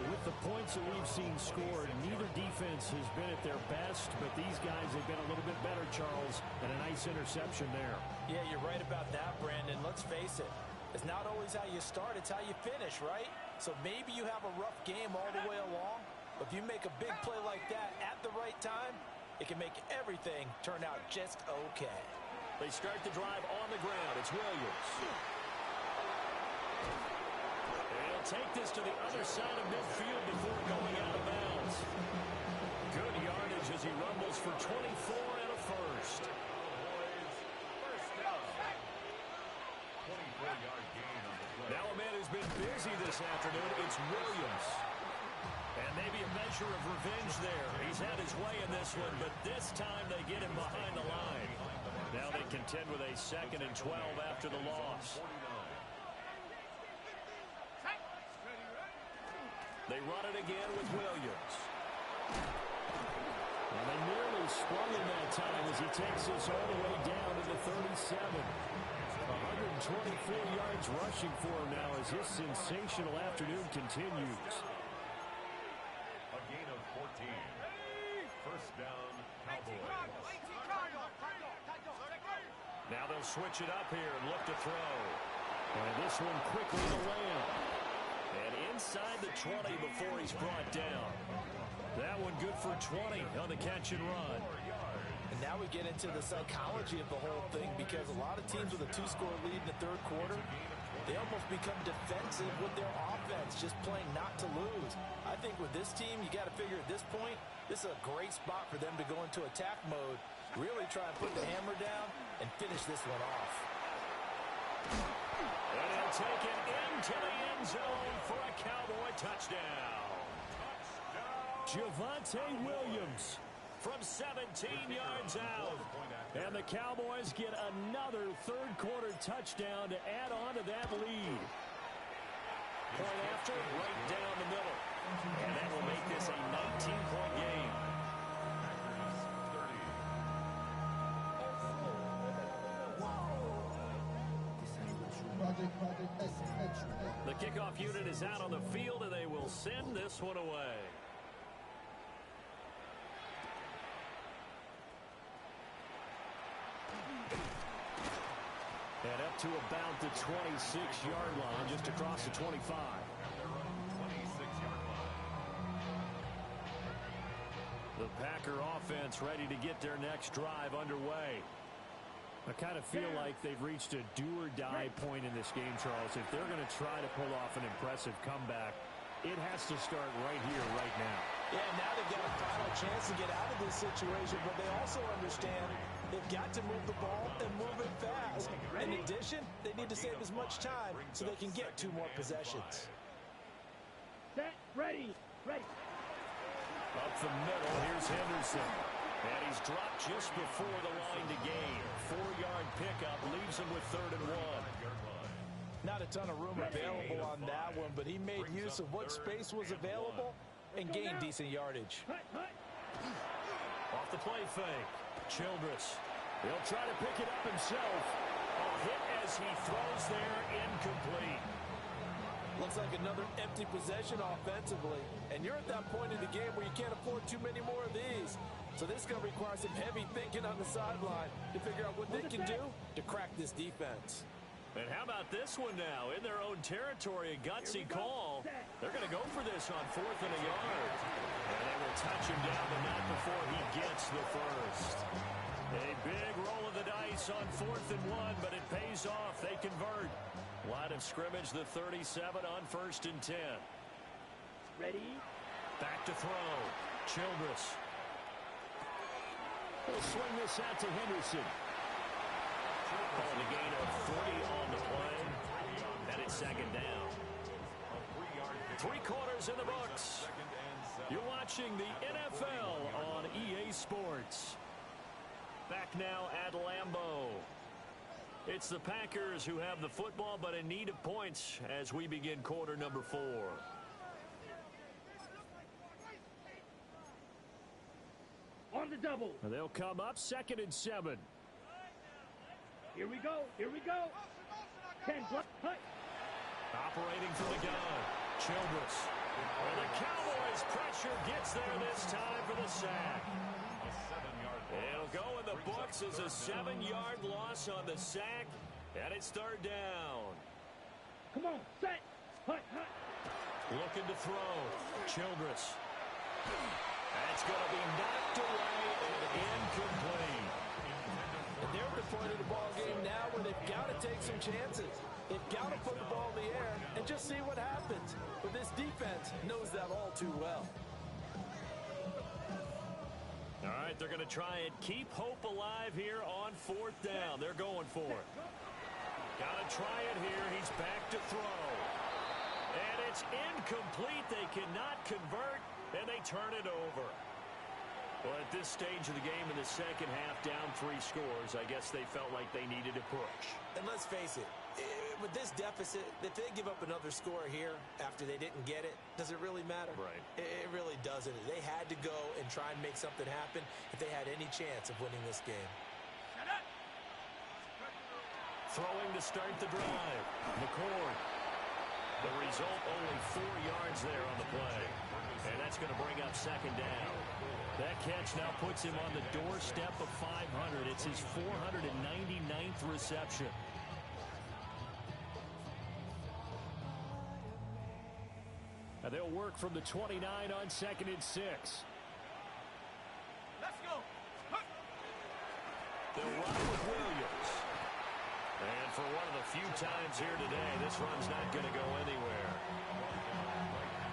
A: With the points that we've seen scored, neither defense has been at their best, but these guys have been a little bit better, Charles, and a nice interception there.
F: Yeah, you're right about that, Brandon. Let's face it. It's not always how you start, it's how you finish, right? So maybe you have a rough game all the way along, but if you make a big play like that at the right time, it can make everything turn out just okay.
A: They start the drive on the ground. It's Williams. Take this to the other side of midfield before going out of bounds. Good yardage as he rumbles for 24 and a first. Now a man who's been busy this afternoon, it's Williams. And maybe a measure of revenge there. He's had his way in this one, but this time they get him behind the line. Now they contend with a 2nd and 12 after the loss. They run it again with Williams. And they nearly sprung him that time as he takes this all the way down to the 37. 124 yards rushing for him now as his sensational afternoon continues.
D: A gain of 14. First down, Cowboys.
A: Now they'll switch it up here and look to throw. And this one quickly to land. And inside the 20 before he's brought down. That one good for 20 on the catch and run.
F: And now we get into the psychology of the whole thing, because a lot of teams with a 2-score lead in the third quarter, they almost become defensive with their offense, just playing not to lose. I think with this team, you got to figure at this point, this is a great spot for them to go into attack mode, really try and put the hammer down and finish this one off.
A: And he'll take it into the end zone for a Cowboy touchdown. Javonte Williams from 17 yards out. And the Cowboys get another third-quarter touchdown to add on to that lead. Point after, right down the middle. And that will make this a 19-point game. The kickoff unit is out on the field, and they will send this one away. And up to about the 26-yard line, just across the 25.
D: 26-yard line.
A: The Packer offense ready to get their next drive underway. I kind of feel like they've reached a do-or-die point in this game, Charles. If they're going to try to pull off an impressive comeback, it has to start right here, right now.
F: Yeah, now they've got a final chance to get out of this situation, but they also understand they've got to move the ball and move it fast. In addition, they need to save as much time so they can get 2 more possessions.
B: Set, ready, ready.
A: Up the middle, here's Henderson. And he's dropped just before the line to gain. 4-yard pickup leaves him with 3rd and 1.
F: Not a ton of room available on that one, but he made use of what space was available and gained decent yardage.
A: Off the play fake. Childress. He'll try to pick it up himself. A hit as he throws there, incomplete.
F: Looks like another empty possession offensively. And you're at that point in the game where you can't afford too many more of these. So this is going to require some heavy thinking on the sideline to figure out what they can do to crack this defense.
A: And how about this one now? In their own territory, a gutsy call. They're going to go for this on 4th and a yard. And they will touch him down, but not before he gets the first. A big roll of the dice on 4th and 1, but it pays off. They convert. Line of scrimmage, the 37 on 1st and 10.
B: Ready.
A: Back to throw. Childress. He'll swing this out to Henderson. Called a gain of 40 on the play. And it's 2nd down. 3 quarters in the books. You're watching the NFL on EA Sports. Back now at Lambeau. It's the Packers who have the football, but in need of points as we begin quarter number 4.
B: On the double.
A: They'll come up 2nd and 7.
B: Here we go. Here we go. 10 plus.
A: Operating from the gun. Childress. And the Cowboys pressure gets there this time for the sack. It'll go in the books as a 7-yard loss on the sack. And it's 3rd down.
B: Come on. Set. Hut, hut.
A: Looking to throw. Childress. That's going to be knocked away and incomplete.
F: And they're at the point of the ball game now where they've got to take some chances. They've got to put the ball in the air and just see what happens. But this defense knows that all too well.
A: All right, they're going to try and keep hope alive here on 4th down. They're going for it. Got to try it here. He's back to throw. And it's incomplete. They cannot convert, and they turn it over. Well, at this stage of the game in the second half, down 3 scores, I guess they felt like they needed to push.
C: And let's face it, with this deficit, if they give up another score here after they didn't get it, does it really matter?
A: Right.
C: It really doesn't. They had to go and try and make something happen if they had any chance of winning this game.
A: Throwing to start the drive. McCord. The result, only 4 yards there on the play. And that's going to bring up 2nd down. That catch now puts him on the doorstep of 500. It's his 499th reception. And they'll work from the 29 on 2nd and 6.
E: Let's go.
A: They'll run with Williams. And for one of the few times here today, this run's not going to go anywhere.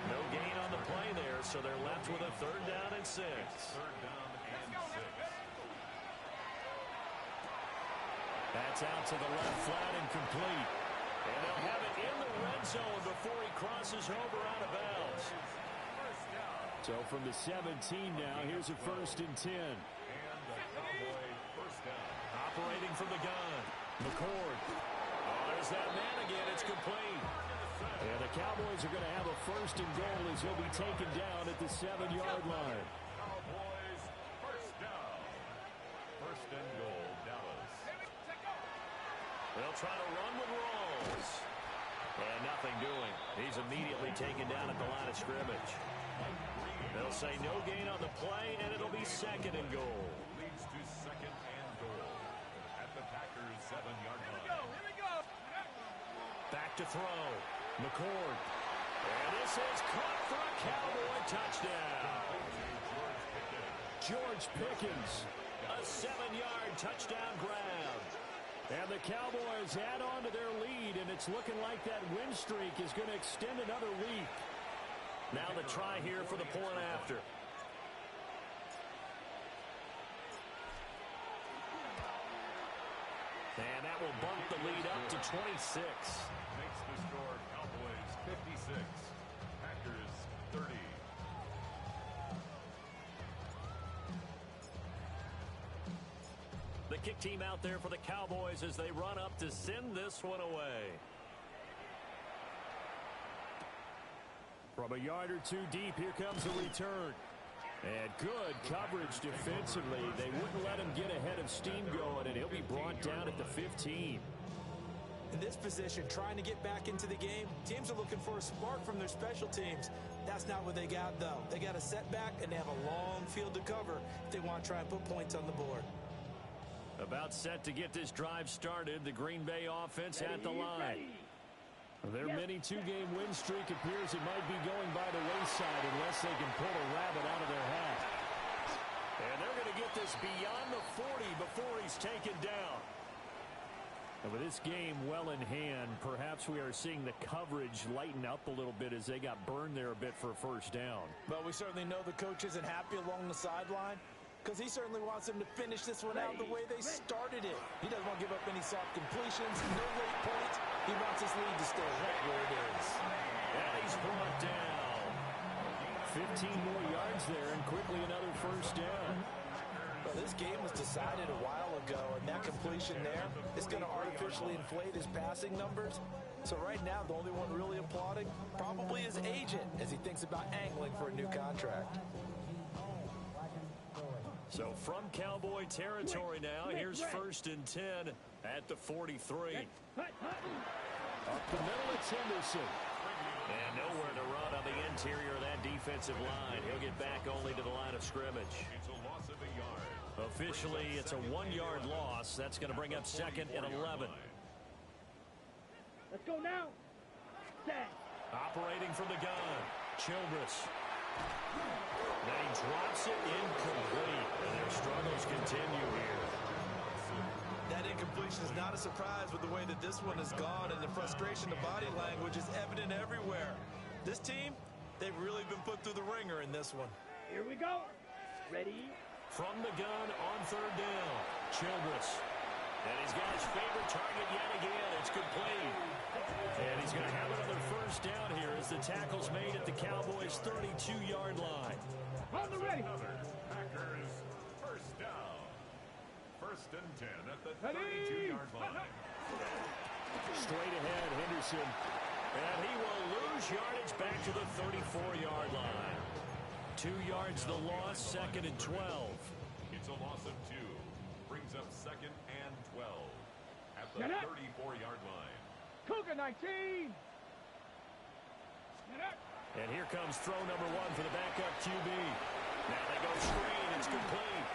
A: No gain on the play there, so they're left with a 3rd down and 6. That's out to the left flat and complete. And they'll have it in the red zone before he crosses over out of bounds. So from the 17 now, here's a 1st and 10. Operating from the gun. McCord. Oh, there's that man again. It's complete. And the Cowboys are going to have a 1st and goal as he'll be taken down at the 7-yard line.
D: Cowboys, 1st down. 1st and goal, Dallas.
A: They'll try to run with Rawls. And nothing doing. He's immediately taken down at the line of scrimmage. They'll say no gain on the play, and it'll be 2nd and goal.
D: Leads to 2nd and goal at the Packers' 7-yard line.
E: Here we go.
A: Back to throw. McCord. And this is caught for a Cowboy touchdown. George Pickens. A 7-yard touchdown grab. And the Cowboys add on to their lead, and it's looking like that win streak is going to extend another week. Now the try here for the point after. And that will bump the lead up to 26.
D: Makes the score Cowboys 56, Packers 30.
A: The kick team out there for the Cowboys as they run up to send this one away. From a yard or 2 deep, here comes a return. And good coverage defensively. They wouldn't let him get ahead of steam going, and he'll be brought down at the 15.
F: In this position, trying to get back into the game, teams are looking for a spark from their special teams. That's not what they got, though. They got a setback, and they have a long field to cover if they want to try and put points on the board.
A: About set to get this drive started, the Green Bay offense at the line. Their mini 2-game win streak appears it might be going by the wayside unless they can pull a rabbit out of their hat. And they're going to get this beyond the 40 before he's taken down. And with this game well in hand, perhaps we are seeing the coverage lighten up a little bit as they got burned there a bit for a 1st down.
F: But we certainly know the coach isn't happy along the sideline, because he certainly wants them to finish this one out the way they started it. He doesn't want to give up any soft completions, no late points. He wants his lead to stay right where it is.
A: And he's brought down. 15 more yards there, and quickly another 1st down.
F: Well, this game was decided a while ago, and that completion there is going to artificially inflate his passing numbers. So right now, the only one really applauding probably his agent as he thinks about angling for a new contract.
A: So from Cowboy territory now, here's 1st and 10 at the 43. Up the middle, it's Henderson. And nowhere to run on the interior of that defensive line. He'll get back only to the line of scrimmage.
D: It's a loss of a yard.
A: Officially, it's a 1-yard loss. That's going to bring up 2nd and 11.
B: Let's go now. Set.
A: Operating from the gun, Childress. Then he drops it incomplete. And their struggles continue here.
C: That incompletion is not a surprise with the way that this one has gone, and the frustration, the body language is evident everywhere. This team, they've really been put through the ringer in this one.
B: Here we go. Ready?
A: From the gun on 3rd down, Childress. And he's got his favorite target yet again. It's complete. And he's going to have another 1st down here as the tackle's made at the Cowboys' 32-yard line.
B: On the ready.
D: Packers, 1st down. 1st and 10 at the 32-yard line.
A: Straight ahead, Henderson. And he will lose yardage back to the 34-yard line. 2 yards the loss, 2nd and 12.
D: It's a loss of 2. Brings up 2nd and 12 at the 34-yard line.
B: Cougar 19.
A: And here comes throw number 1 for the backup QB. Now they go screen. It's complete.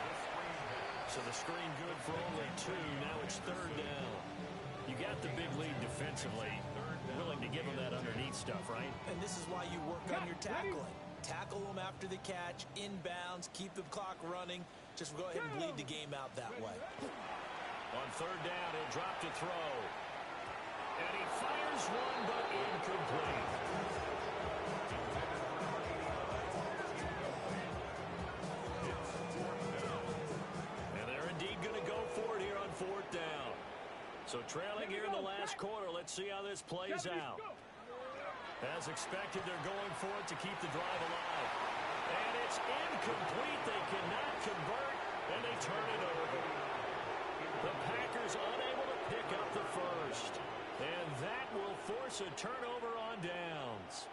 A: So the screen good for only 2. Now it's 3rd down. You got the big lead defensively. willing to give them that underneath stuff, right?
C: And this is why you work on your tackling. Tackle them after the catch, inbounds, keep the clock running. Just go ahead and bleed the game out that way.
A: On third down, he'll drop to throw. And he fires one, but incomplete. And they're indeed going to go for it here on fourth down. So trailing here in the last quarter, let's see how this plays out. As expected, they're going for it to keep the drive alive. And it's incomplete. They cannot convert, and they turn it over. The Packers unable to pick up the first. And that will force a turnover on downs.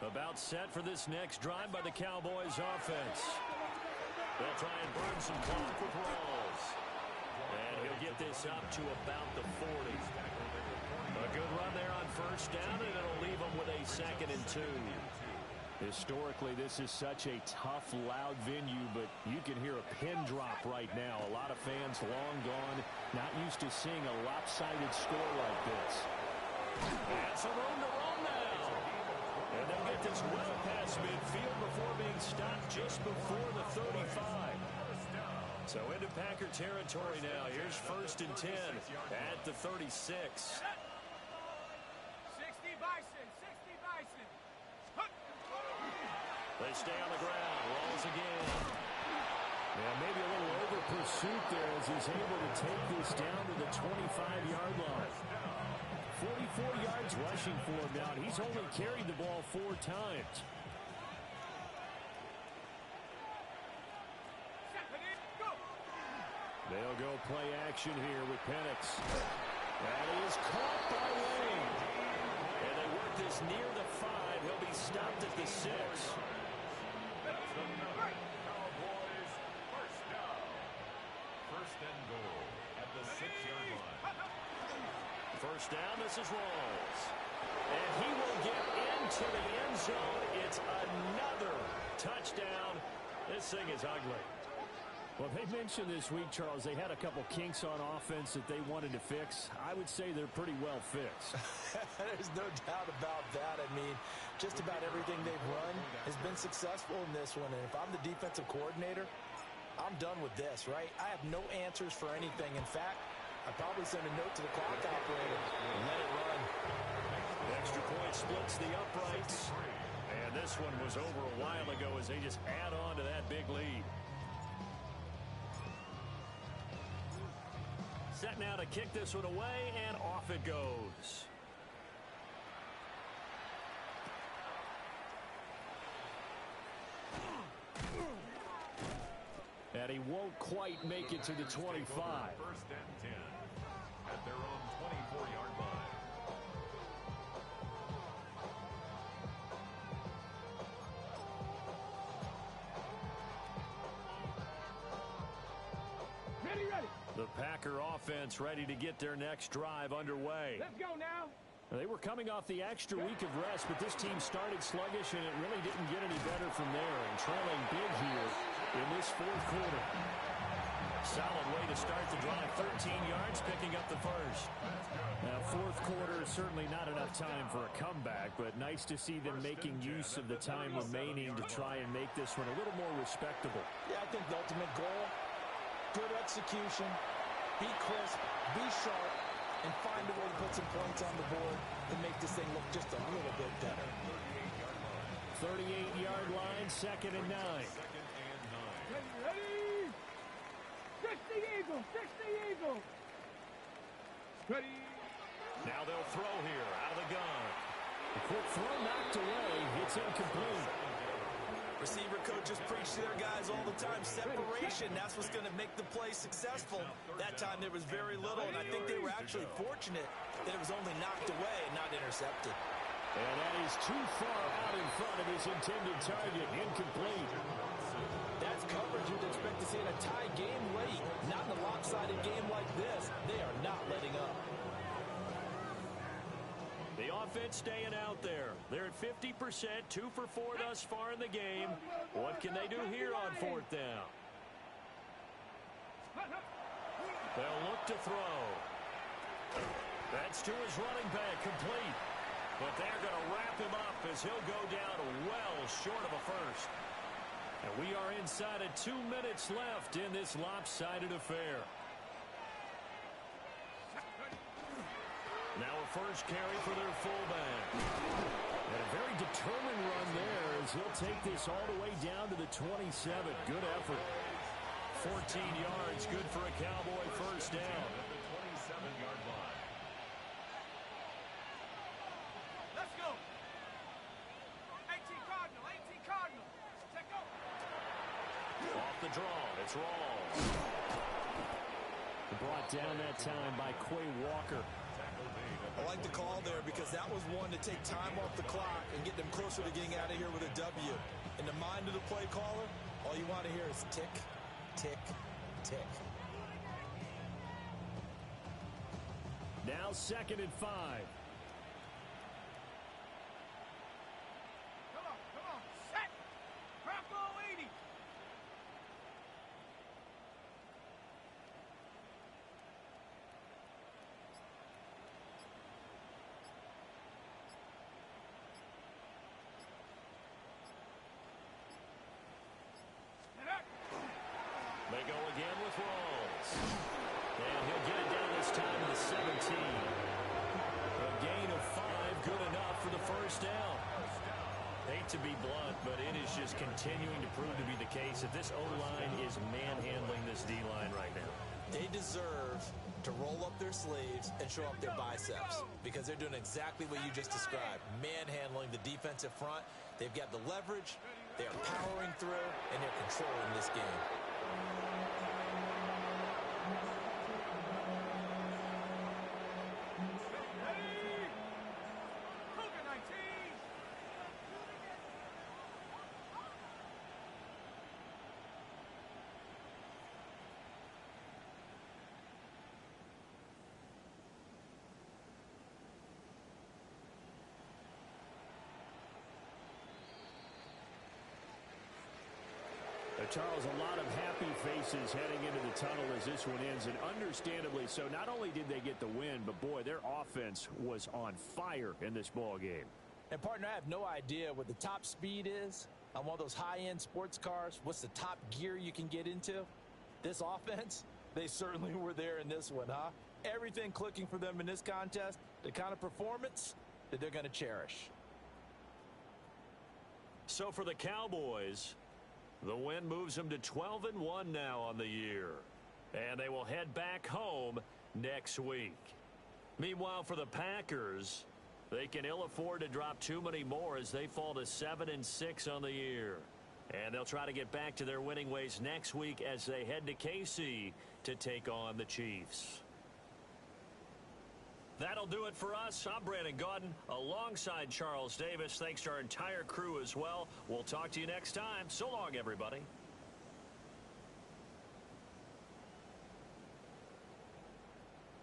A: About set for this next drive by the Cowboys offense. They'll try and burn some clock with rolls. And he'll get this up to about the 40. A good run there on first down, and it'll leave them with a 2nd and 2. Historically, this is such a tough, loud venue, but you can hear a pin drop right now. A lot of fans long gone, not used to seeing a lopsided score like this. And some room to roll now. And they'll get this well past midfield before being stopped just before the 35. So into Packer territory now. Here's 1st and 10 at the 36.
E: 60 Bison, 60 Bison.
A: They stay on the ground. Rolls again. Yeah, maybe a little over pursuit there as he's able to take this down to the 25-yard line. 44 yards rushing for him now. He's only carried the ball 4 times. They'll go play action here with Penix. That is caught by Lane. And they work this near the 5. He'll be stopped at the 6.
D: Cowboys first down. 1st and goal at the 6-yard line.
A: First down, this is Rawls. And he will get into the end zone. It's another touchdown. This thing is ugly. Well, they mentioned this week, Charles, they had a couple kinks on offense that they wanted to fix. I would say they're pretty well fixed.
F: There's no doubt about that. I mean, just about everything they've run has been successful in this one. And if I'm the defensive coordinator, I'm done with this, right? I have no answers for anything. In fact, I'd probably send a note to the clock operator and let it run.
A: Extra point splits the uprights. And this one was over a while ago as they just add on to that big lead. Set now to kick this one away, and off it goes. And he won't quite make it to the 25.
D: 1st and 10 at their own 24-yard line.
B: Ready.
A: The Packer offense ready to get their next drive underway.
B: Let's go now.
A: They were coming off the extra week of rest, but this team started sluggish, and it really didn't get any better from there. And trailing big here in this 4th quarter. Solid way to start the drive. 13 yards, picking up the first. Now, 4th quarter is certainly not enough time for a comeback, but nice to see them making use of the time remaining to try and make this one a little more respectable.
F: Yeah, I think the ultimate goal, good execution, be crisp, be sharp, and find a way to put some points on the board to make this thing look just a little bit better.
A: 38-yard line, 2nd and 9.
B: Ready. 60 Eagles, 60 Eagles. Ready.
A: Now they'll throw here out of the gun. The quick throw knocked away. It's incomplete.
C: Receiver coaches preach to their guys all the time. Separation, that's what's going to make the play successful. That time there was very little, and I think they were actually fortunate that it was only knocked away and not intercepted.
A: And that is too far out in front of his intended target. Incomplete.
F: That's coverage you'd expect to see in a tie game late. Not in a lopsided game like this. They are not letting up.
A: The offense staying out there. They're at 50%, 2 for 4 thus far in the game. What can they do here on 4th down? They'll look to throw. That's to his running back, complete. But they're going to wrap him up as he'll go down well short of a first. And we are inside of 2 minutes left in this lopsided affair. Now a first carry for their fullback. And a very determined run there as he'll take this all the way down to the 27. Good effort. 14 yards, good for a Cowboy first down.
D: At the 27-yard line.
E: Let's go. 18 Cardinal, 18 Cardinal. Check go.
A: Off the draw, it's Rawls. Brought down that time by Quay Walker.
C: I like the call there because that was one to take time off the clock and get them closer to getting out of here with a W. In the mind of the play caller, all you want to hear is tick, tick, tick.
A: Now 2nd and 5.
E: Come on. Set. Bravo 80.
A: They go again with Rawls. And he'll get it down this time to the 17. A gain of 5, good enough for the first down. Hate to be blunt, but it is just continuing to prove to be the case that this O-line is manhandling this D-line right now.
C: They deserve to roll up their sleeves and show up their biceps because they're doing exactly what you just described, manhandling the defensive front. They've got the leverage, they're powering through, and they're controlling this game.
E: Cougar 19.
A: Charles, a lot of happy faces heading into the tunnel as this one ends, and understandably so. Not only did they get the win, but boy, their offense was on fire in this ball game.
F: And partner, I have no idea what the top speed is on one of those high-end sports cars. What's the top gear you can get into? This offense, they certainly were there in this one, huh? Everything clicking for them in this contest, the kind of performance that they're going to cherish.
A: So for the Cowboys, the win moves them to 12-1 now on the year. And they will head back home next week. Meanwhile, for the Packers, they can ill afford to drop too many more as they fall to 7-6 on the year. And they'll try to get back to their winning ways next week as they head to KC to take on the Chiefs. That'll do it for us. I'm Brandon Gaudin alongside Charles Davis. Thanks to our entire crew as well. We'll talk to you next time. So long, everybody.